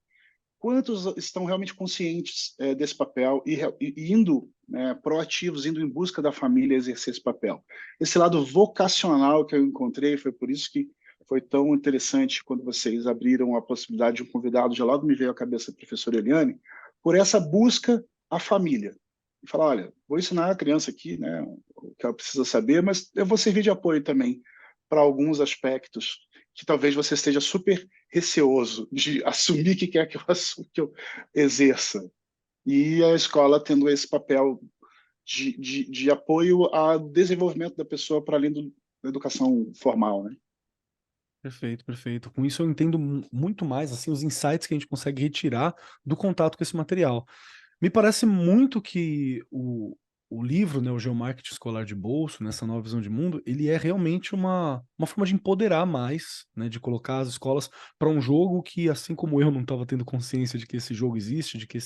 Quantos estão realmente conscientes desse papel e indo, né, proativos, indo em busca da família exercer esse papel? Esse lado vocacional que eu encontrei, foi por isso que foi tão interessante quando vocês abriram a possibilidade de um convidado, já logo me veio à cabeça a professora Eliane, por essa busca à família. E falar, olha, vou ensinar a criança aqui, né, o que ela precisa saber, mas eu vou servir de apoio também para alguns aspectos que talvez você esteja super receoso de assumir que quer que eu exerça. E a escola tendo esse papel de apoio ao desenvolvimento da pessoa para além da educação formal, né? Perfeito, perfeito. Com isso eu entendo muito mais assim os insights que a gente consegue retirar do contato com esse material. Me parece muito que o livro, né, o Geomarketing Escolar de Bolso, nessa nova visão de mundo, ele é realmente uma forma de empoderar mais, né, de colocar as escolas para um jogo que, assim como eu não estava tendo consciência de que esse jogo existe, de que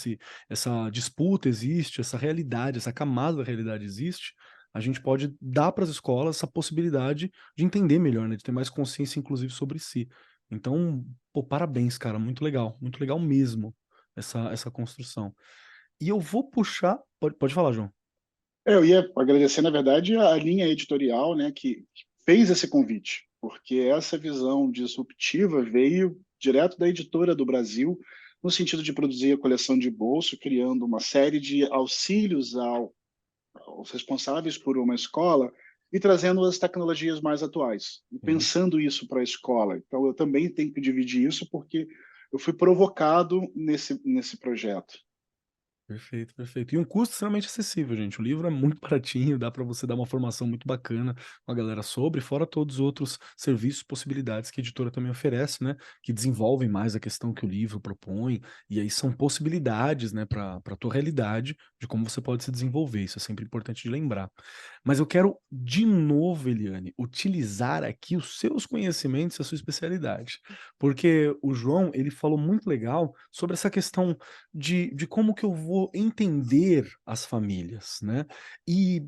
essa disputa existe, essa realidade, essa camada da realidade existe, a gente pode dar para as escolas essa possibilidade de entender melhor, né, de ter mais consciência, inclusive, sobre si. Então, pô, parabéns, cara, muito legal mesmo essa construção. E eu vou puxar. Pode falar, João. Eu ia agradecer, na verdade, a linha editorial, né, que fez esse convite, porque essa visão disruptiva veio direto da editora do Brasil, no sentido de produzir a coleção de bolso, criando uma série de auxílios aos responsáveis por uma escola e trazendo as tecnologias mais atuais, e Sim. pensando isso para a escola. Então, eu também tenho que dividir isso, porque eu fui provocado nesse projeto. Perfeito, perfeito. E um custo extremamente acessível, gente. O livro é muito baratinho, dá para você dar uma formação muito bacana com a galera sobre, fora todos os outros serviços, possibilidades que a editora também oferece, né? Que desenvolvem mais a questão que o livro propõe, e aí são possibilidades, né, para a tua realidade de como você pode se desenvolver. Isso é sempre importante de lembrar. Mas eu quero, de novo, Eliane, utilizar aqui os seus conhecimentos e a sua especialidade. Porque o João, ele falou muito legal sobre essa questão de como que eu vou entender as famílias, né? E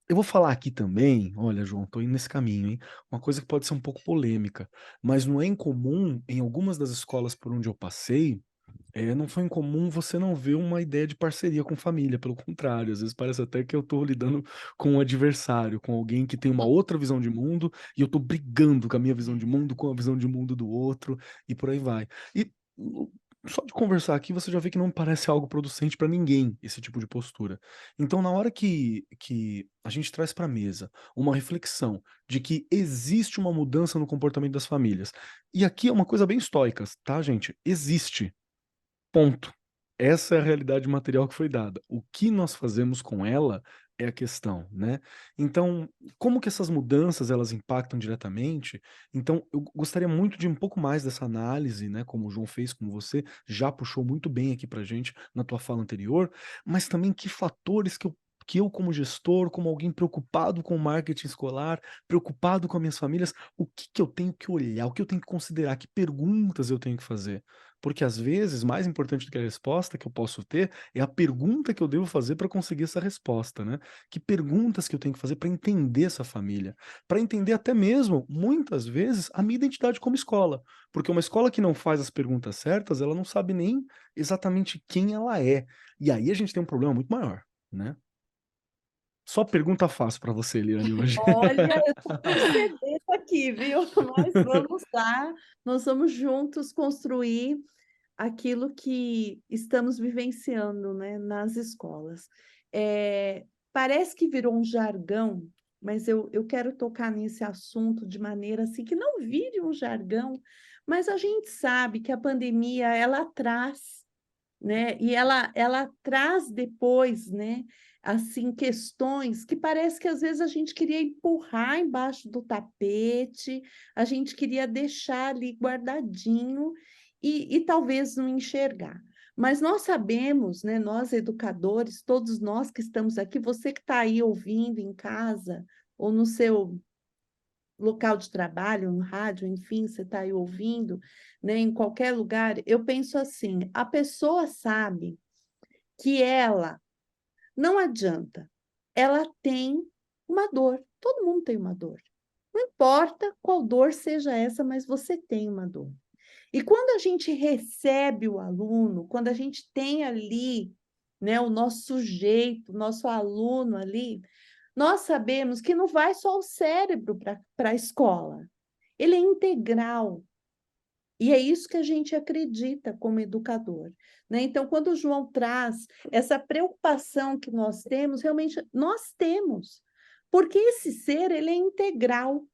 eu vou falar aqui também, olha, João, tô indo nesse caminho, hein? Uma coisa que pode ser um pouco polêmica, mas não é incomum em algumas das escolas por onde eu passei, não foi incomum você não ver uma ideia de parceria com família, pelo contrário, às vezes parece até que eu tô lidando com um adversário, com alguém que tem uma outra visão de mundo, e eu tô brigando com a minha visão de mundo, com a visão de mundo do outro, e por aí vai. E só de conversar aqui você já vê que não parece algo producente para ninguém, esse tipo de postura. Então, na hora que a gente traz para a mesa uma reflexão de que existe uma mudança no comportamento das famílias, e aqui é uma coisa bem estoica, tá, gente? Existe. Ponto. Essa é a realidade material que foi dada. O que nós fazemos com ela é a questão, né? Então, como que essas mudanças elas impactam diretamente? Então, eu gostaria muito de um pouco mais dessa análise, né? Como o João fez, como você já puxou muito bem aqui pra gente na tua fala anterior, mas também que fatores que eu, como gestor, como alguém preocupado com o marketing escolar, preocupado com as minhas famílias, o que que eu tenho que olhar, o que eu tenho que considerar, que perguntas eu tenho que fazer? Porque às vezes, mais importante do que a resposta que eu posso ter é a pergunta que eu devo fazer para conseguir essa resposta, né? Que perguntas que eu tenho que fazer para entender essa família? Para entender até mesmo, muitas vezes, a minha identidade como escola. Porque uma escola que não faz as perguntas certas, ela não sabe nem exatamente quem ela é. E aí a gente tem um problema muito maior, né? Só pergunta fácil para você, Eliane, hoje. Olha, eu estou percebendo aqui, viu? Mas vamos lá, nós vamos juntos construir aquilo que estamos vivenciando, né, nas escolas. Parece que virou um jargão, mas eu quero tocar nesse assunto de maneira assim que não vire um jargão, mas a gente sabe que a pandemia ela traz né? E ela traz depois, né? Assim, questões que parece que às vezes a gente queria empurrar embaixo do tapete, a gente queria deixar ali guardadinho e talvez não enxergar. Mas nós sabemos, né, nós educadores, todos nós que estamos aqui, você que está aí ouvindo em casa ou no seu local de trabalho, no rádio, enfim, você está aí ouvindo, né, em qualquer lugar, eu penso assim, a pessoa sabe que ela não adianta, ela tem uma dor, todo mundo tem uma dor. Não importa qual dor seja essa, mas você tem uma dor. E quando a gente recebe o aluno, quando a gente tem ali, né, o nosso sujeito, o nosso aluno ali, nós sabemos que não vai só o cérebro para a escola, ele é integral. E é isso que a gente acredita como educador, né? Então, quando o João traz essa preocupação que nós temos, realmente nós temos, porque esse ser ele é integral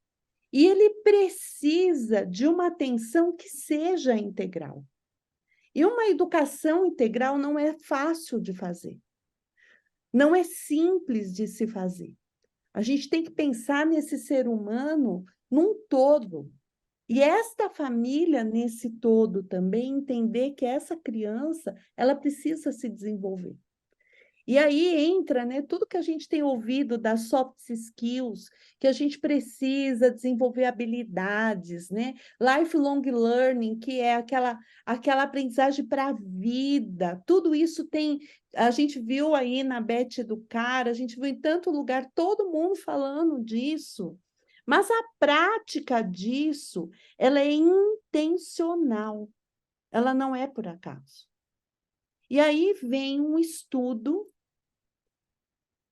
e ele precisa de uma atenção que seja integral. E uma educação integral não é fácil de fazer, não é simples de se fazer. A gente tem que pensar nesse ser humano num todo. E esta família, nesse todo, também entender que essa criança, ela precisa se desenvolver. E aí entra, né, tudo que a gente tem ouvido das soft skills, que a gente precisa desenvolver habilidades, né? Lifelong learning, que é aquela aprendizagem para a vida. Tudo isso tem, a gente viu aí na Beth Educar, a gente viu em tanto lugar, todo mundo falando disso. Mas a prática disso, ela é intencional, ela não é por acaso. E aí vem um estudo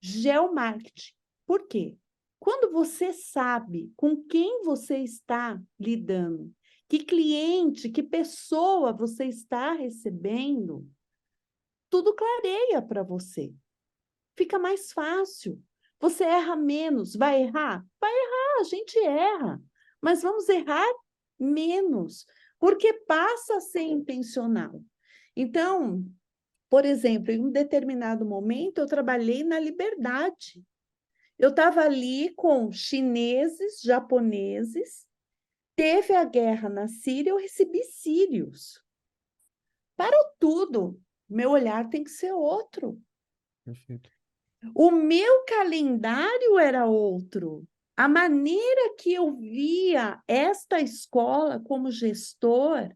geomarketing. Por quê? Quando você sabe com quem você está lidando, que cliente, que pessoa você está recebendo, tudo clareia para você. Fica mais fácil. Você erra menos. Vai errar? Vai errar, a gente erra. Mas vamos errar menos, porque passa a ser intencional. Então, por exemplo, em um determinado momento, eu trabalhei na Liberdade. Eu estava ali com chineses, japoneses, teve a guerra na Síria, eu recebi sírios. Parou tudo. Meu olhar tem que ser outro. Perfeito. O meu calendário era outro. A maneira que eu via esta escola como gestor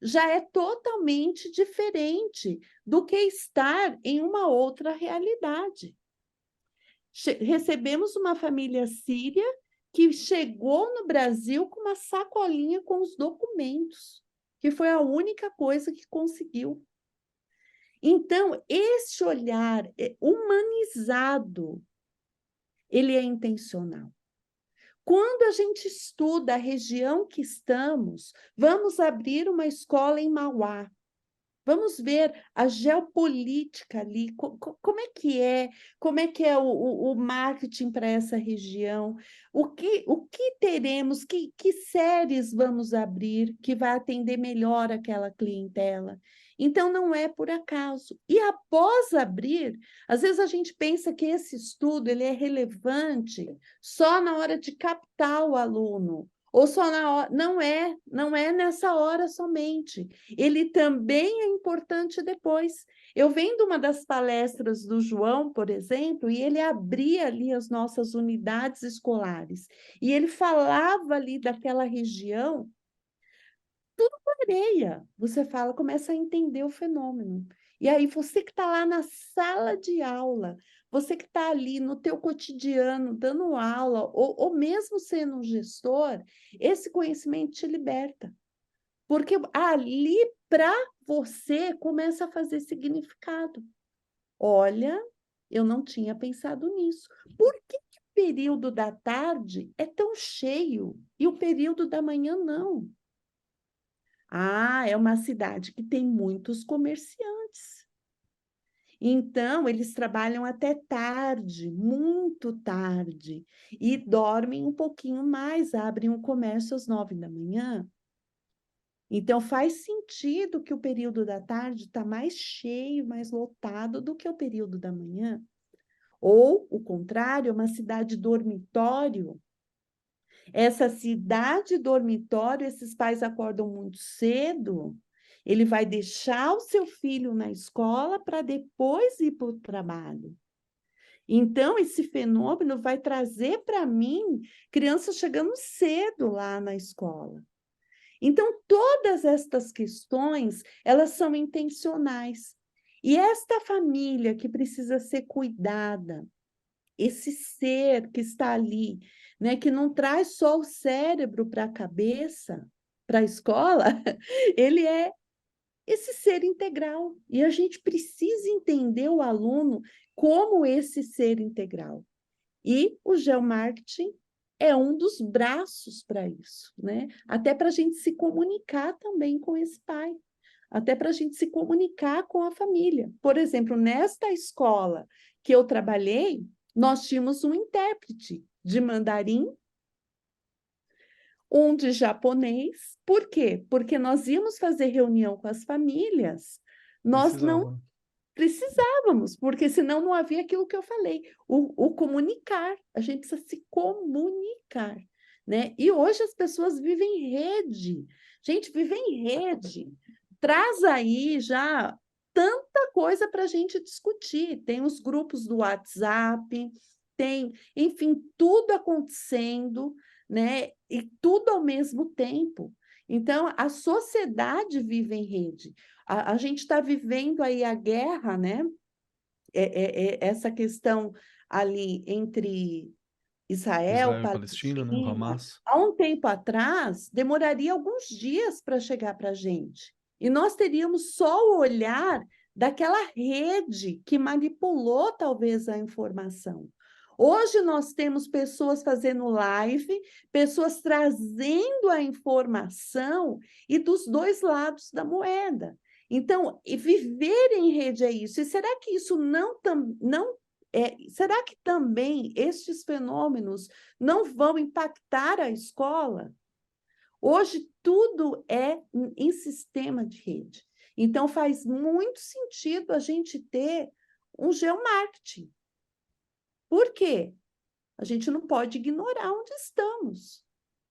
já é totalmente diferente do que estar em uma outra realidade. Recebemos uma família síria que chegou no Brasil com uma sacolinha com os documentos, que foi a única coisa que conseguiu. Então, esse olhar humanizado, ele é intencional. Quando a gente estuda a região que estamos, vamos abrir uma escola em Mauá. Vamos ver a geopolítica ali, como é que é o marketing para essa região, o que teremos, que séries vamos abrir que vai atender melhor aquela clientela. Então, não é por acaso. E após abrir, às vezes a gente pensa que esse estudo ele é relevante só na hora de captar o aluno, ou só na hora. Não é nessa hora somente. Ele também é importante depois. Eu vendo uma das palestras do João, por exemplo, e ele abria ali as nossas unidades escolares, e ele falava ali daquela região, tudo clareia. Você fala, começa a entender o fenômeno. E aí você que está lá na sala de aula, você que está ali no teu cotidiano, dando aula, ou mesmo sendo um gestor, esse conhecimento te liberta. Porque ali, para você, começa a fazer significado. Olha, eu não tinha pensado nisso. Por que o período da tarde é tão cheio e o período da manhã não? Ah, é uma cidade que tem muitos comerciantes. Então, eles trabalham até tarde, muito tarde, e dormem um pouquinho mais, abrem o comércio às 9 da manhã. Então, faz sentido que o período da tarde está mais cheio, mais lotado do que o período da manhã. Ou, o contrário, uma cidade dormitório. Essa cidade dormitório, esses pais acordam muito cedo, ele vai deixar o seu filho na escola para depois ir para o trabalho. Então, esse fenômeno vai trazer para mim crianças chegando cedo lá na escola. Então, todas estas questões, elas são intencionais. E esta família que precisa ser cuidada, esse ser que está ali, né, que não traz só o cérebro para a cabeça, para a escola, ele é esse ser integral. E a gente precisa entender o aluno como esse ser integral. E o geomarketing é um dos braços para isso, né? Até para a gente se comunicar também com esse pai, até para a gente se comunicar com a família. Por exemplo, nesta escola que eu trabalhei, nós tínhamos um intérprete de mandarim, um de japonês. Por quê? Porque nós íamos fazer reunião com as famílias, nós não precisávamos, porque senão não havia aquilo que eu falei, o comunicar. A gente precisa se comunicar, né? E hoje as pessoas vivem em rede. Gente, vive em rede. Traz aí já tanta coisa para a gente discutir. Tem os grupos do WhatsApp, tem, enfim, tudo acontecendo, né? E tudo ao mesmo tempo. Então, a sociedade vive em rede. A gente está vivendo aí a guerra, né? Essa questão ali entre Israel, Israel e Palestina, né? O Palestina, Hamas. há um tempo atrás, demoraria alguns dias para chegar para a gente. E nós teríamos só o olhar daquela rede que manipulou talvez a informação. Hoje nós temos pessoas fazendo live, pessoas trazendo a informação e dos dois lados da moeda. Então, e viver em rede é isso. E será que isso não será que também estes fenômenos não vão impactar a escola? Hoje tudo é em sistema de rede. Então faz muito sentido a gente ter um geomarketing. Por quê? A gente não pode ignorar onde estamos,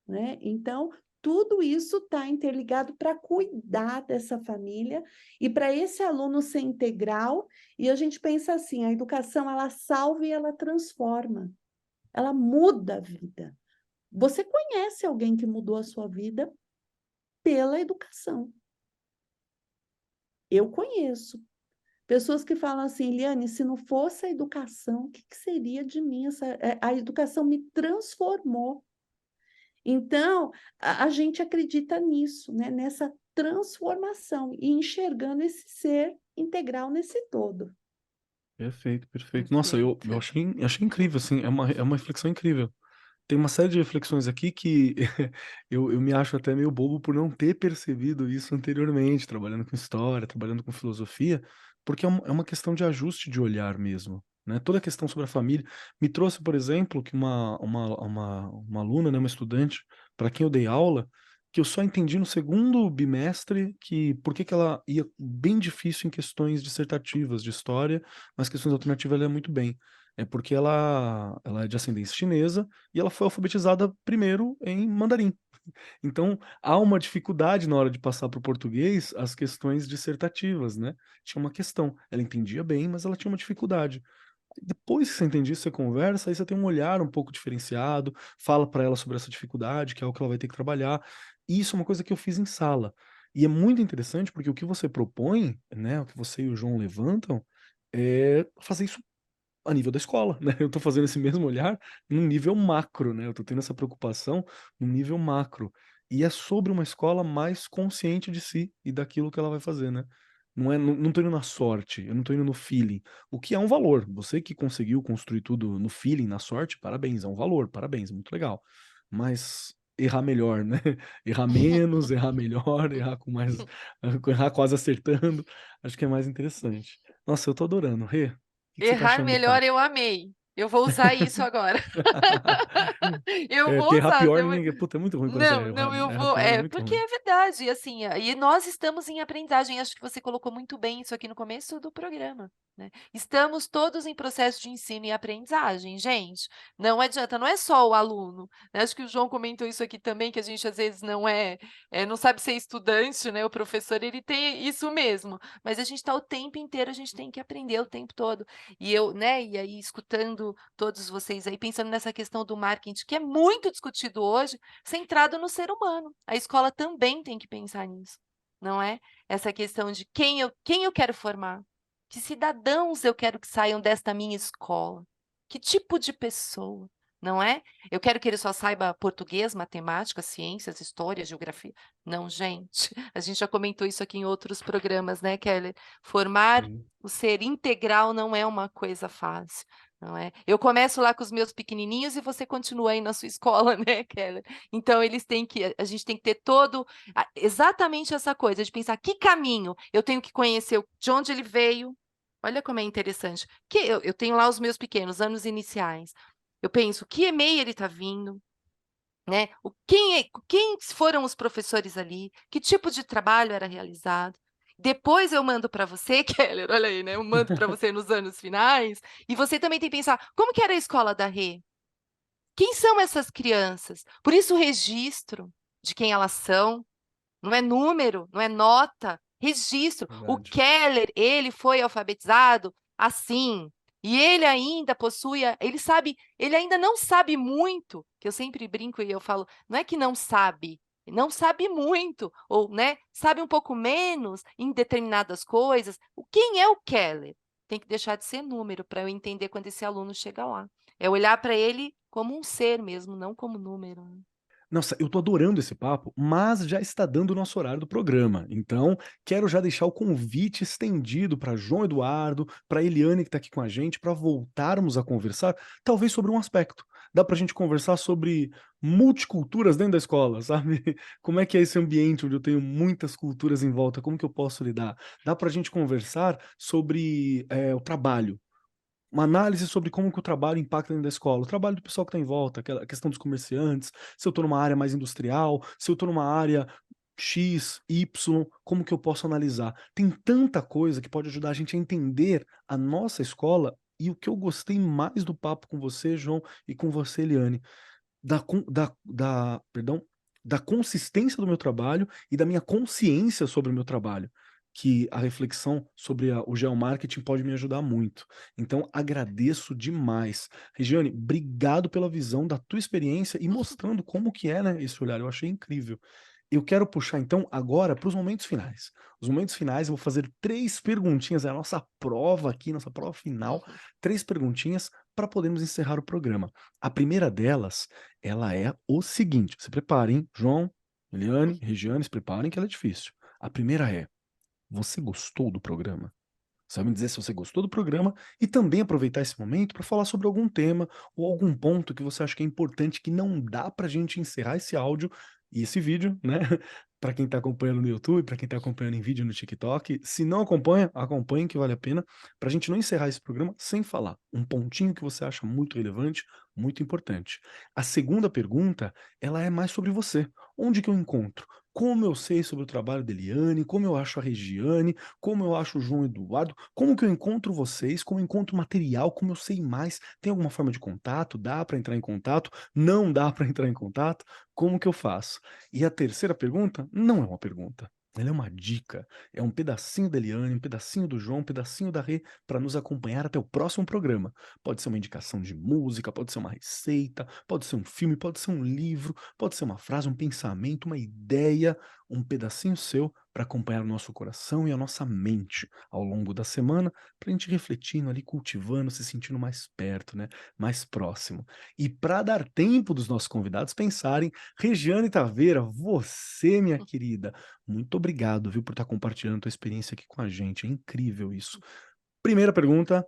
né? Então, tudo isso está interligado para cuidar dessa família e para esse aluno ser integral. E a gente pensa assim, a educação, ela salva e ela transforma. Ela muda a vida. Você conhece alguém que mudou a sua vida pela educação? Eu conheço. Pessoas que falam assim, Eliane, se não fosse a educação, o que seria de mim? A educação me transformou. Então, a gente acredita nisso, né? Nessa transformação e enxergando esse ser integral nesse todo. Perfeito, perfeito. Nossa, eu achei incrível, assim, é uma reflexão incrível. Tem uma série de reflexões aqui que eu me acho até meio bobo por não ter percebido isso anteriormente, trabalhando com história, trabalhando com filosofia, porque é uma questão de ajuste de olhar mesmo, né? Toda a questão sobre a família me trouxe, por exemplo, que uma aluna, né, uma estudante, para quem eu dei aula, que eu só entendi no segundo bimestre que por que ela ia bem difícil em questões dissertativas de história, mas questões alternativas ela ia muito bem. É porque ela é de ascendência chinesa e ela foi alfabetizada primeiro em mandarim. Então, há uma dificuldade na hora de passar para o português as questões dissertativas, né? Tinha uma questão. Ela entendia bem, mas ela tinha uma dificuldade. Depois que você entende isso, você conversa, aí você tem um olhar um pouco diferenciado, fala para ela sobre essa dificuldade, que é o que ela vai ter que trabalhar. E isso é uma coisa que eu fiz em sala. E é muito interessante porque o que você propõe, né, o que você e o João levantam, é fazer isso a nível da escola, né? Eu tô fazendo esse mesmo olhar num nível macro, né? Eu tô tendo essa preocupação num nível macro. E é sobre uma escola mais consciente de si e daquilo que ela vai fazer, né? Não tô indo na sorte, eu não tô indo no feeling. O que é um valor. Você que conseguiu construir tudo no feeling, na sorte, parabéns, é um valor, parabéns, muito legal. Mas errar melhor, né? Errar menos, errar melhor, errar com mais, errar quase acertando, acho que é mais interessante. Nossa, eu tô adorando. Rê, o que você tá Errar achando do melhor papo? eu amei. Eu vou usar isso agora. Eu vou Porque happy usar. hour ninguém puta, é muito ruim quando você Não, erra, não, eu né, vou happy hour é muito porque ruim. é verdade, assim, e nós estamos em aprendizagem, acho que você colocou muito bem isso aqui no começo do programa, né. Estamos todos em processo de ensino e aprendizagem, gente, não adianta, não é só o aluno, né, acho que o João comentou isso aqui também, que a gente às vezes não sabe ser estudante, né, o professor ele tem isso mesmo, mas a gente está o tempo inteiro, a gente tem que aprender o tempo todo. E eu, né, e aí escutando todos vocês aí, pensando nessa questão do marketing, que é muito discutido hoje, centrado no ser humano. A escola também tem que pensar nisso, não é? Essa questão de quem eu quero formar, que cidadãos eu quero que saiam desta minha escola, que tipo de pessoa, não é? Eu quero que ele só saiba português, matemática, ciências, história, geografia. Não, gente, a gente já comentou isso aqui em outros programas, né, Keller? Formar Sim. o ser integral não é uma coisa fácil, não é? Eu começo lá com os meus pequenininhos e você continua aí na sua escola, né, Keller? Então eles têm que a gente tem que ter exatamente essa coisa de pensar que caminho eu tenho que conhecer, de onde ele veio. Olha como é interessante. Que eu tenho lá os meus pequenos, anos iniciais. Eu penso, que e-mail ele está vindo, né? Quem foram os professores ali? Que tipo de trabalho era realizado? Depois eu mando para você, Keller, olha aí, né? Eu mando para você nos anos finais, e você também tem que pensar, como que era a escola da Rê? Quem são essas crianças? Por isso o registro de quem elas são, não é número, não é nota, registro. O Verdade. Keller, ele foi alfabetizado assim, e ele ainda ele ainda não sabe muito, que eu sempre brinco e eu falo, não é que não sabe muito, ou, né, sabe um pouco menos em determinadas coisas. Quem é o Keller? Tem que deixar de ser número para eu entender quando esse aluno chega lá. É olhar para ele como um ser mesmo, não como número, né. Nossa, eu tô adorando esse papo, mas já está dando o nosso horário do programa. Então, quero já deixar o convite estendido para João Eduardo, para Eliane que está aqui com a gente, para voltarmos a conversar, talvez sobre um aspecto. Dá para a gente conversar sobre multiculturas dentro da escola, sabe? Como é que é esse ambiente onde eu tenho muitas culturas em volta? Como que eu posso lidar? Dá para a gente conversar sobre o trabalho. Uma análise sobre como que o trabalho impacta dentro da escola, o trabalho do pessoal que está em volta, aquela questão dos comerciantes, se eu estou numa área mais industrial, se eu estou numa área X, Y, como que eu posso analisar? Tem tanta coisa que pode ajudar a gente a entender a nossa escola, e o que eu gostei mais do papo com você, João, e com você, Eliane, perdão, da consistência do meu trabalho e da minha consciência sobre o meu trabalho, que a reflexão sobre o geomarketing pode me ajudar muito. Então, agradeço demais. Regiane, obrigado pela visão da tua experiência e mostrando como que é, né, esse olhar. Eu achei incrível. Eu quero puxar, então, agora para os momentos finais. Os momentos finais, eu vou fazer 3 perguntinhas, é a nossa prova aqui, nossa prova final, 3 perguntinhas para podermos encerrar o programa. A primeira delas, ela é o seguinte, se preparem, João, Eliane, Regiane, se preparem que ela é difícil. A primeira é: você gostou do programa? Você vai me dizer se você gostou do programa e também aproveitar esse momento para falar sobre algum tema ou algum ponto que você acha que é importante, que não dá para a gente encerrar esse áudio e esse vídeo, né? Para quem está acompanhando no YouTube, para quem está acompanhando em vídeo no TikTok. Se não acompanha, acompanhe que vale a pena, para a gente não encerrar esse programa sem falar. Um pontinho que você acha muito relevante, muito importante. A segunda pergunta, ela é mais sobre você. Onde que eu encontro? Como eu sei sobre o trabalho da Eliane, como eu acho a Regiane, como eu acho o João Eduardo, como que eu encontro vocês, como eu encontro material, como eu sei mais. Tem alguma forma de contato? Dá para entrar em contato? Não dá para entrar em contato? Como que eu faço? E a terceira pergunta não é uma pergunta. Ela é uma dica, é um pedacinho da Eliane, um pedacinho do João, um pedacinho da Rê para nos acompanhar até o próximo programa. Pode ser uma indicação de música, pode ser uma receita, pode ser um filme, pode ser um livro, pode ser uma frase, um pensamento, uma ideia, um pedacinho seu para acompanhar o nosso coração e a nossa mente ao longo da semana, para a gente refletindo ali, cultivando, se sentindo mais perto, né? Mais próximo. E para dar tempo dos nossos convidados pensarem, Regiane Taveira, você, minha querida, muito obrigado, viu, por estar compartilhando a tua experiência aqui com a gente. É incrível isso. Primeira pergunta,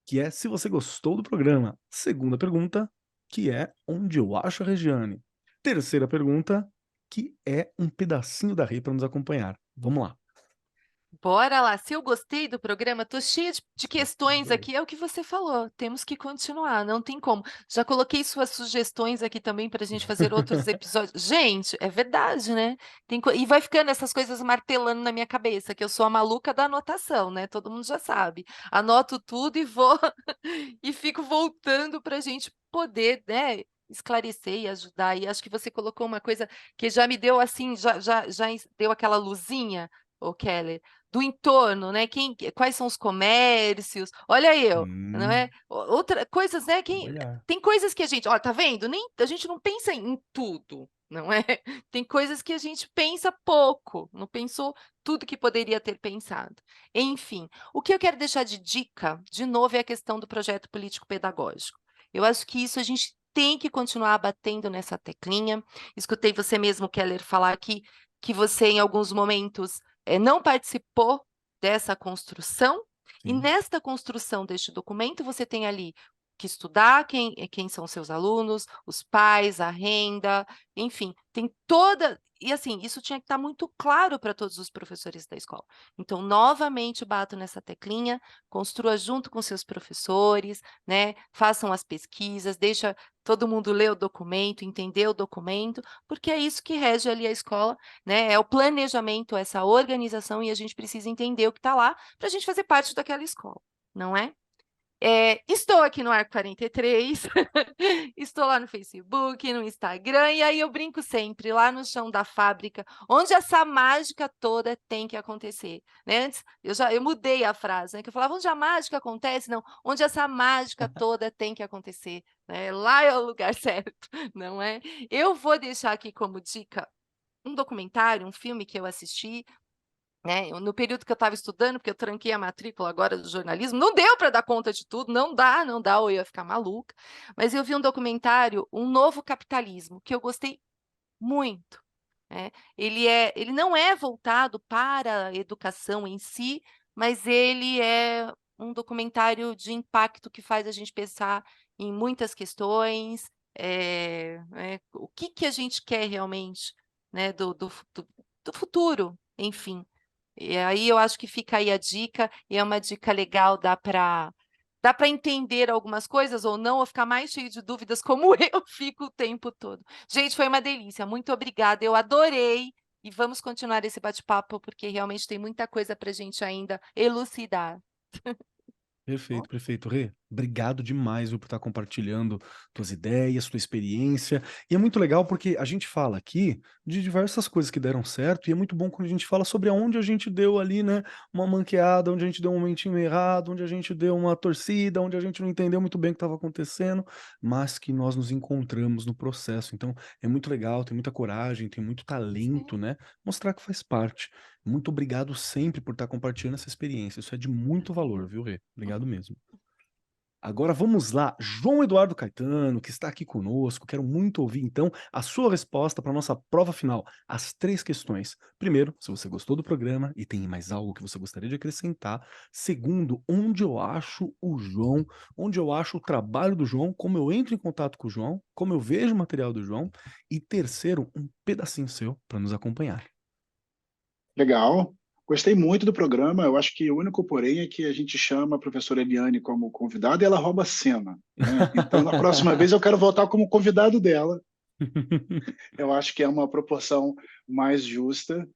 que é se você gostou do programa. Segunda pergunta, que é onde eu acho a Regiane. Terceira pergunta, que é um pedacinho da Rê para nos acompanhar. Vamos lá. Bora lá. Se eu gostei do programa, tô cheia de questões adorei. aqui. É o que você falou. Temos que continuar, não tem como. Já coloquei suas sugestões aqui também para a gente fazer outros episódios. Gente, é verdade, né? E vai ficando essas coisas martelando na minha cabeça, que eu sou a maluca da anotação, né? Todo mundo já sabe. Anoto tudo e vou e fico voltando para a gente poder, né? Esclarecer e ajudar. E acho que você colocou uma coisa que já me deu assim, já deu aquela luzinha, ô Keller, do entorno, né? Quais são os comércios? Olha eu, não é? Outra coisas, né? Bom olhar. Tem coisas que a gente, ó, tá vendo? Nem a gente não pensa em tudo, não é? Tem coisas que a gente pensa pouco, não pensou tudo que poderia ter pensado. Enfim, o que eu quero deixar de dica, de novo, é a questão do projeto político-pedagógico. Eu acho que isso a gente tem que continuar batendo nessa teclinha. Escutei você mesmo, Keller, falar aqui que você, em alguns momentos, não participou dessa construção, e Sim. nesta construção deste documento você tem ali que estudar quem são seus alunos, os pais, a renda, enfim, tem toda. E assim, isso tinha que estar muito claro para todos os professores da escola. Então, novamente, bato nessa teclinha, construa junto com seus professores, né? Façam as pesquisas, deixa todo mundo ler o documento, entender o documento, porque é isso que rege ali a escola, né? É o planejamento, essa organização, e a gente precisa entender o que está lá para a gente fazer parte daquela escola, não é? Estou aqui no Arco 43, estou lá no Facebook, no Instagram, e aí eu brinco sempre, lá no chão da fábrica, onde essa mágica toda tem que acontecer, né? Antes, eu mudei a frase, né? Que eu falava, onde a mágica acontece? Não, onde essa mágica toda tem que acontecer, né? Lá é o lugar certo, não é? Eu vou deixar aqui como dica um documentário, um filme que eu assisti, né, no período que eu estava estudando, porque eu tranquei a matrícula agora do jornalismo, não deu para dar conta de tudo, não dá, ou eu ia ficar maluca. Mas eu vi um documentário, Um Novo Capitalismo, que eu gostei muito, né. Ele não é voltado para a educação em si, mas ele é um documentário de impacto que faz a gente pensar em muitas questões, o que a gente quer realmente, né, do futuro, enfim. E aí eu acho que fica aí a dica, e é uma dica legal, dá para entender algumas coisas ou não, ou ficar mais cheio de dúvidas, como eu fico o tempo todo. Gente, foi uma delícia, muito obrigada, eu adorei, e vamos continuar esse bate-papo, porque realmente tem muita coisa para a gente ainda elucidar. Bom, Perfeito, perfeito. Rê, obrigado demais, viu, por estar compartilhando tuas ideias, tua experiência. E é muito legal porque a gente fala aqui de diversas coisas que deram certo, e é muito bom quando a gente fala sobre aonde a gente deu ali, né, uma manqueada, onde a gente deu um momentinho errado, onde a gente deu uma torcida, onde a gente não entendeu muito bem o que estava acontecendo, mas que nós nos encontramos no processo. Então, é muito legal, tem muita coragem, tem muito talento, sim. né? Mostrar que faz parte. Muito obrigado sempre por estar compartilhando essa experiência. Isso é de muito valor, viu, Rê? Obrigado mesmo. Agora vamos lá, João Eduardo Caetano, que está aqui conosco. Quero muito ouvir, então, a sua resposta para a nossa prova final. As 3 questões. Primeiro, se você gostou do programa e tem mais algo que você gostaria de acrescentar. Segundo, onde eu acho o João, onde eu acho o trabalho do João, como eu entro em contato com o João, como eu vejo o material do João. E terceiro, um pedacinho seu para nos acompanhar. Legal. Gostei muito do programa. Eu acho que o único porém é que a gente chama a professora Eliane como convidada e ela rouba a cena, né? Então, na próxima vez, eu quero voltar como convidado dela. Eu acho que é uma proporção mais justa.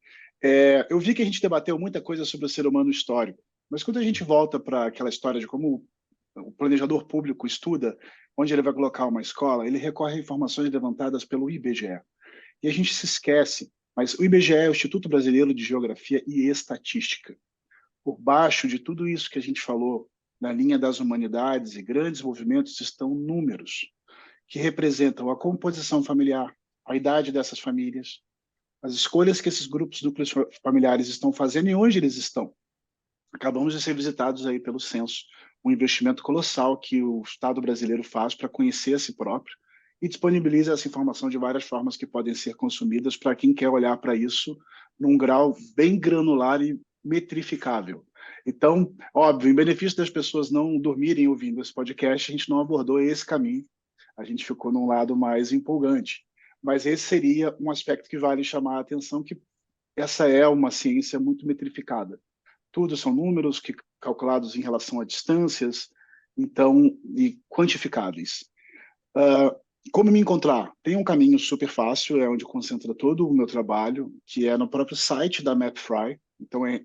Eu vi que a gente debateu muita coisa sobre o ser humano histórico, mas quando a gente volta para aquela história de como o planejador público estuda onde ele vai colocar uma escola, ele recorre a informações levantadas pelo IBGE. E a gente se esquece, mas o IBGE é o Instituto Brasileiro de Geografia e Estatística. Por baixo de tudo isso que a gente falou, na linha das humanidades e grandes movimentos, estão números que representam a composição familiar, a idade dessas famílias, as escolhas que esses grupos núcleos familiares estão fazendo e onde eles estão. Acabamos de ser visitados aí pelo censo, um investimento colossal que o Estado brasileiro faz para conhecer a si próprio e disponibiliza essa informação de várias formas que podem ser consumidas para quem quer olhar para isso num grau bem granular e metrificável. Então, óbvio, em benefício das pessoas não dormirem ouvindo esse podcast, a gente não abordou esse caminho, a gente ficou num lado mais empolgante. Mas esse seria um aspecto que vale chamar a atenção, que essa é uma ciência muito metrificada. tudo são números calculados em relação a distâncias, então, e quantificáveis. Como me encontrar? Tem um caminho super fácil, é onde concentra todo o meu trabalho, que é no próprio site da MapFry, então é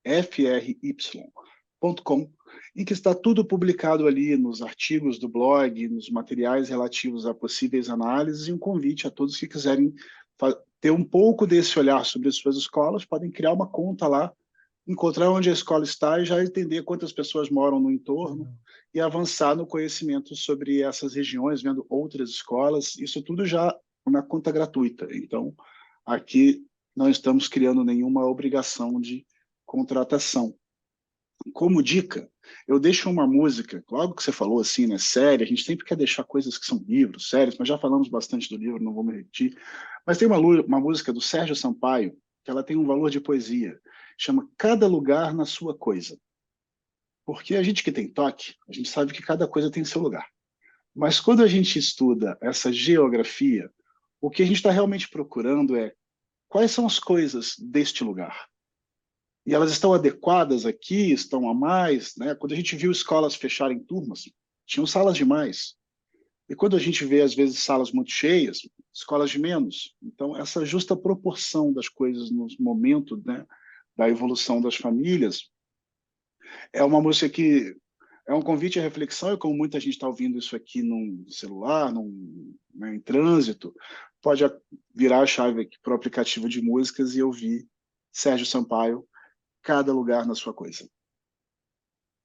mapfry.com, em que está tudo publicado ali nos artigos do blog, nos materiais relativos a possíveis análises, e um convite a todos que quiserem ter um pouco desse olhar sobre as suas escolas, podem criar uma conta lá, encontrar onde a escola está e já entender quantas pessoas moram no entorno e avançar no conhecimento sobre essas regiões, vendo outras escolas, isso tudo já na conta gratuita. Então, aqui não estamos criando nenhuma obrigação de contratação. Como dica, eu deixo uma música, logo que você falou assim, né, série, a gente sempre quer deixar coisas que são livros, séries, mas já falamos bastante do livro, não vou me repetir, mas tem uma música do Sérgio Sampaio, que ela tem um valor de poesia, chama Cada Lugar na Sua Coisa. Porque a gente que tem toque, a gente sabe que cada coisa tem seu lugar. Mas quando a gente estuda essa geografia, o que a gente está realmente procurando é quais são as coisas deste lugar. E elas estão adequadas aqui, estão a mais, né? Quando a gente viu escolas fecharem turmas, tinham salas demais. E quando a gente vê, às vezes, salas muito cheias, escolas de menos. Então, essa justa proporção das coisas no momento, né, da evolução das famílias, é uma música que é um convite à reflexão, e como muita gente está ouvindo isso aqui num celular, né, em trânsito, pode virar a chave aqui para o aplicativo de músicas e ouvir Sérgio Sampaio, Cada Lugar na Sua Coisa.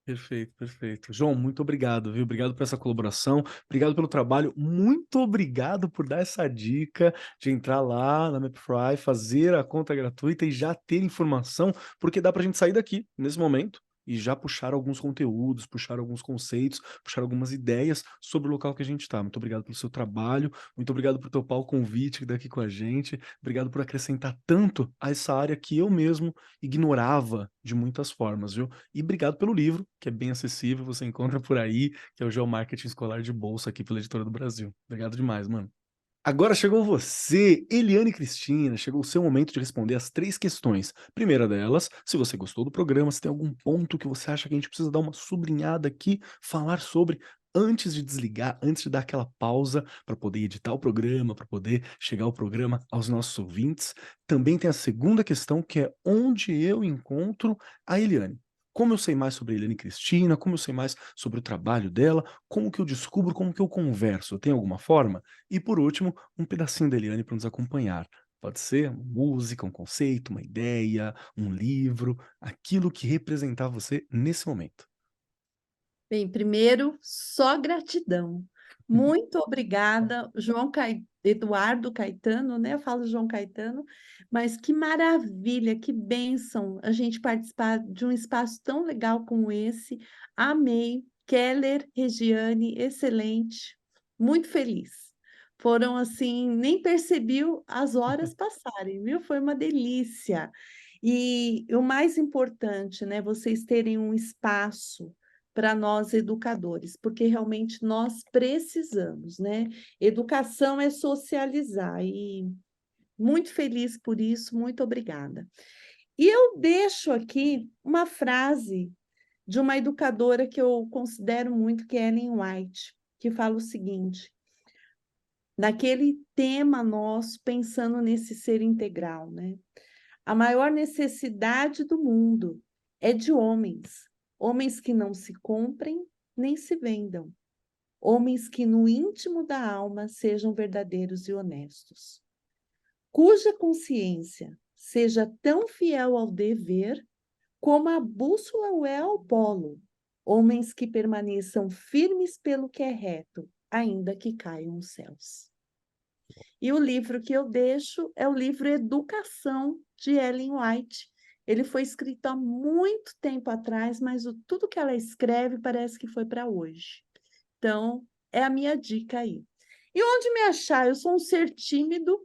Perfeito, perfeito. João, muito obrigado, viu? Obrigado por essa colaboração, obrigado pelo trabalho, muito obrigado por dar essa dica de entrar lá na MapFry, fazer a conta gratuita e já ter informação, porque dá pra gente sair daqui, nesse momento, e já puxar alguns conteúdos, puxar alguns conceitos, puxar algumas ideias sobre o local que a gente está. Muito obrigado pelo seu trabalho, muito obrigado por topar o convite daqui com a gente, obrigado por acrescentar tanto a essa área que eu mesmo ignorava de muitas formas, viu? E obrigado pelo livro, que é bem acessível, você encontra por aí, que é o Geomarketing Escolar de Bolsa, aqui pela Editora do Brasil. Obrigado demais, mano. Agora chegou você, Eliane Cristina, chegou o seu momento de responder as 3 questões. Primeira delas, se você gostou do programa, se tem algum ponto que você acha que a gente precisa dar uma sublinhada aqui, falar sobre, antes de desligar, antes de dar aquela pausa para poder editar o programa, para poder chegar o programa aos nossos ouvintes. Também tem a segunda questão, que é onde eu encontro a Eliane. Como eu sei mais sobre a Eliane Cristina, como eu sei mais sobre o trabalho dela, como que eu descubro, como que eu converso, tem alguma forma? E por último, um pedacinho da Eliane para nos acompanhar. Pode ser uma música, um conceito, uma ideia, um livro, aquilo que representar você nesse momento. Bem, primeiro, só gratidão. Muito obrigada, Eduardo Caetano, né? Eu falo João Caetano, mas que maravilha, que bênção a gente participar de um espaço tão legal como esse. Amei. Keller, Regiane, excelente. Muito feliz. Foram assim, nem percebi as horas passarem, viu? Foi uma delícia. E o mais importante, né? Vocês terem um espaço para nós educadores, porque realmente nós precisamos, né? Educação é socializar e muito feliz por isso, muito obrigada. E eu deixo aqui uma frase de uma educadora que eu considero muito, que é Ellen White, que fala o seguinte: naquele tema nosso, pensando nesse ser integral, né? A maior necessidade do mundo é de homens, homens que não se comprem nem se vendam, homens que no íntimo da alma sejam verdadeiros e honestos, cuja consciência seja tão fiel ao dever como a bússola o é ao polo, homens que permaneçam firmes pelo que é reto, ainda que caiam os céus. E o livro que eu deixo é o livro Educação, de Ellen White. Ele foi escrito há muito tempo atrás, mas tudo que ela escreve parece que foi para hoje. Então, é a minha dica aí. E onde me achar? Eu sou um ser tímido.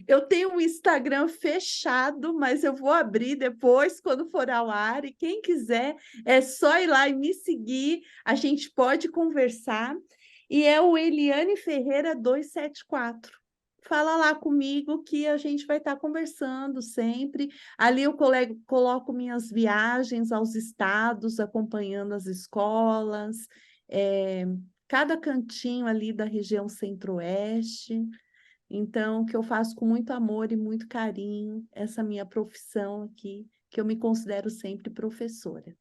Eu tenho um Instagram fechado, mas eu vou abrir depois, quando for ao ar. E quem quiser, é só ir lá e me seguir. A gente pode conversar. E é o Eliane Ferreira 274. fala lá comigo que a gente vai estar conversando sempre. Ali eu coloco minhas viagens aos estados, acompanhando as escolas, eh, cada cantinho ali da região centro-oeste. Então, que eu faço com muito amor e muito carinho essa minha profissão aqui, que eu me considero sempre professora.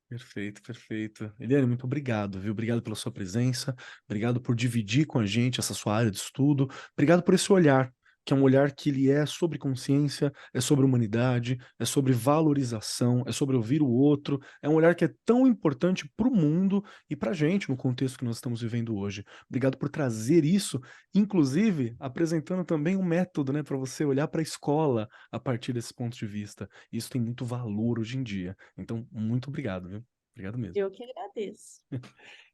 Perfeito, perfeito. Eliane, muito obrigado, viu? Obrigado pela sua presença, obrigado por dividir com a gente essa sua área de estudo, obrigado por esse olhar, que é um olhar que ele é sobre consciência, é sobre humanidade, é sobre valorização, é sobre ouvir o outro, é um olhar que é tão importante para o mundo e para a gente no contexto que nós estamos vivendo hoje. Obrigado por trazer isso, inclusive apresentando também um método, né, para você olhar para a escola a partir desse ponto de vista. Isso tem muito valor hoje em dia. Então, muito obrigado, viu? Obrigado mesmo. Eu que agradeço.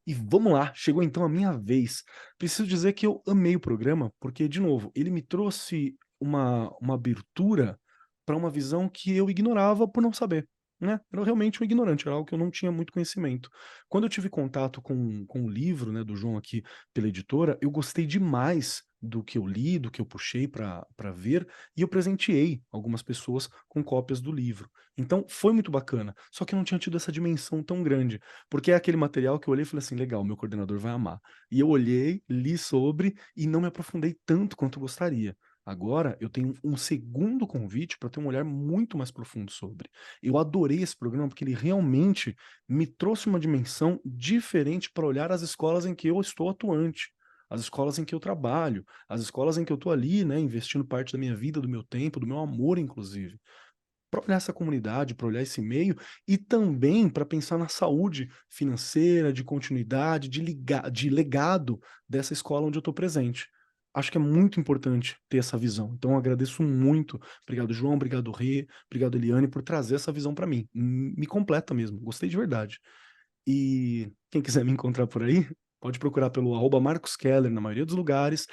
E vamos lá, chegou então a minha vez. Preciso dizer que eu amei o programa, porque, de novo, ele me trouxe uma abertura para uma visão que eu ignorava por não saber, né? Era realmente um ignorante, era algo que eu não tinha muito conhecimento. Quando eu tive contato com o livro, né, do João aqui pela editora, eu gostei demais do que eu li, do que eu puxei para ver, e eu presenteei algumas pessoas com cópias do livro. Então, foi muito bacana, só que eu não tinha tido essa dimensão tão grande. Porque é aquele material que eu olhei e falei assim, legal, meu coordenador vai amar. E eu olhei, li sobre e não me aprofundei tanto quanto eu gostaria. Agora eu tenho um segundo convite para ter um olhar muito mais profundo sobre. Eu adorei esse programa porque ele realmente me trouxe uma dimensão diferente para olhar as escolas em que eu estou atuante, as escolas em que eu trabalho, as escolas em que eu estou ali, né, investindo parte da minha vida, do meu tempo, do meu amor, inclusive para olhar essa comunidade, para olhar esse meio e também para pensar na saúde financeira, de continuidade, de legado dessa escola onde eu estou presente. Acho que é muito importante ter essa visão. Então, eu agradeço muito. Obrigado, João. Obrigado, Rê. Obrigado, Eliane, por trazer essa visão para mim. Me completa mesmo. Gostei de verdade. E quem quiser me encontrar por aí, pode procurar pelo @Marcos Keller na maioria dos lugares,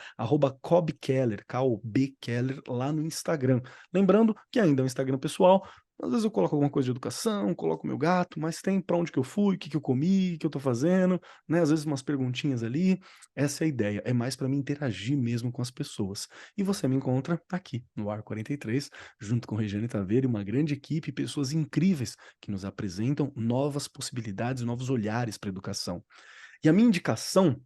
@Cobb Keller, K-O-B Keller, lá no Instagram. Lembrando que ainda é um Instagram pessoal, às vezes eu coloco alguma coisa de educação, coloco meu gato, mas tem para onde que eu fui, o que que eu comi, o que eu tô fazendo, né? Às vezes umas perguntinhas ali. Essa é a ideia, é mais para mim interagir mesmo com as pessoas. E você me encontra aqui no Ar 43, junto com Regiane Taveira e uma grande equipe, pessoas incríveis que nos apresentam novas possibilidades, novos olhares para a educação. E a minha indicação,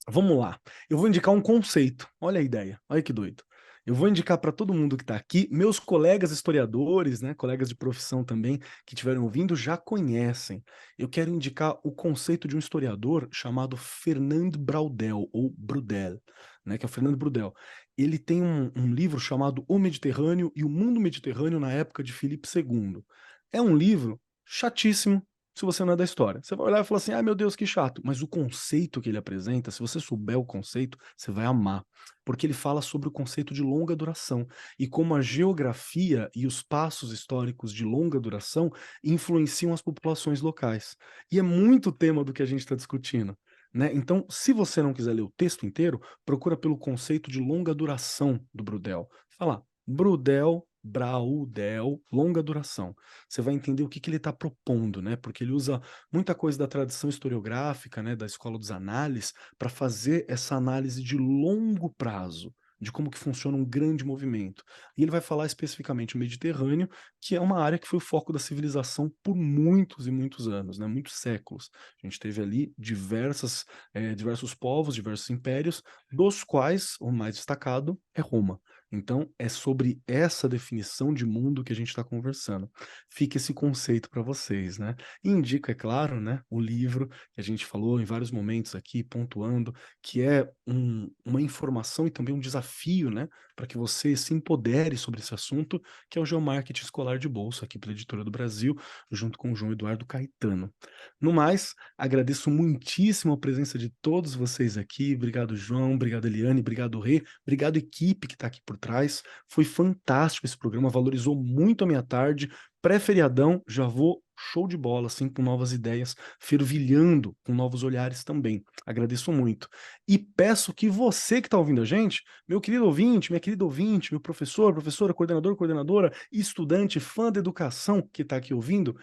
vamos lá, eu vou indicar um conceito. Olha a ideia, olha que doido. Eu vou indicar para todo mundo que está aqui, meus colegas historiadores, né, colegas de profissão também, que estiveram ouvindo, já conhecem. Eu quero indicar o conceito de um historiador chamado Fernand Braudel, ou Brudel, né, que é o Fernando Brudel. Ele tem um livro chamado O Mediterrâneo e o Mundo Mediterrâneo na época de Filipe II. É um livro chatíssimo, se você não é da história. Você vai olhar e falar assim, ah, meu Deus, que chato. Mas o conceito que ele apresenta, se você souber o conceito, você vai amar. Porque ele fala sobre o conceito de longa duração e como a geografia e os passos históricos de longa duração influenciam as populações locais. E é muito tema do que a gente está discutindo. Né? Então, se você não quiser ler o texto inteiro, procura pelo conceito de longa duração do Brudel. Fala, Braudel, longa duração. Você vai entender o que que ele está propondo, né? Porque ele usa muita coisa da tradição historiográfica, né, da escola dos análises, para fazer essa análise de longo prazo, de como que funciona um grande movimento. E ele vai falar especificamente o Mediterrâneo, que é uma área que foi o foco da civilização por muitos e muitos anos, né, muitos séculos. A gente teve ali diversos povos, diversos impérios, dos quais o mais destacado é Roma. Então, é sobre essa definição de mundo que a gente está conversando. Fica esse conceito para vocês, né? E indico, é claro, né, o livro que a gente falou em vários momentos aqui, pontuando, que é uma informação e também um desafio, né, para que você se empodere sobre esse assunto, que é o Geomarketing Escolar de Bolsa, aqui pela Editora do Brasil, junto com o João Eduardo Caetano. No mais, agradeço muitíssimo a presença de todos vocês aqui. Obrigado, João. Obrigado, Eliane. Obrigado, Rê. Obrigado, equipe que está aqui por trás. Foi fantástico esse programa, valorizou muito a minha tarde. Pré-feriadão, já vou show de bola, assim, com novas ideias, fervilhando com novos olhares também. Agradeço muito. E peço que você que está ouvindo a gente, meu querido ouvinte, minha querida ouvinte, meu professor, professora, coordenador, coordenadora, estudante, fã da educação que está aqui ouvindo,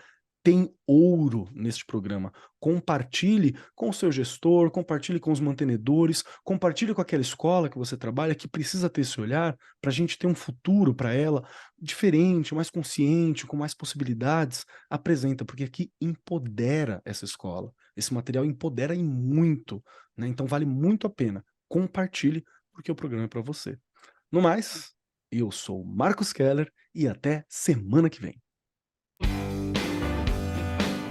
tem ouro neste programa. Compartilhe com o seu gestor, compartilhe com os mantenedores, compartilhe com aquela escola que você trabalha, que precisa ter esse olhar para a gente ter um futuro para ela diferente, mais consciente, com mais possibilidades. Apresenta, porque aqui empodera essa escola. Esse material empodera e muito, né? Então vale muito a pena. Compartilhe, porque o programa é para você. No mais, eu sou Marcos Keller e até semana que vem.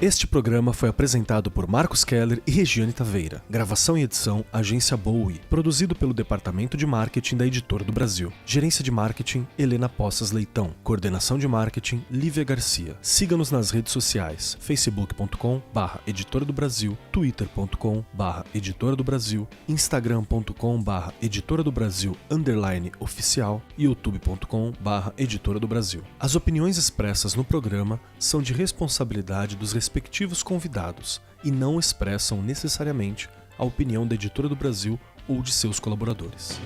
Este programa foi apresentado por Marcos Keller e Regiane Taveira. Gravação e edição, Agência Bowie. Produzido pelo Departamento de Marketing da Editora do Brasil. Gerência de Marketing, Helena Poças Leitão. Coordenação de Marketing, Lívia Garcia. Siga-nos nas redes sociais, facebook.com/Editora do Brasil, twitter.com/Editora do Brasil, instagram.com/Editora do Brasil _oficial e youtube.com/Editora do Brasil. As opiniões expressas no programa são de responsabilidade dos respectivos convidados e não expressam necessariamente a opinião da Editora do Brasil ou de seus colaboradores.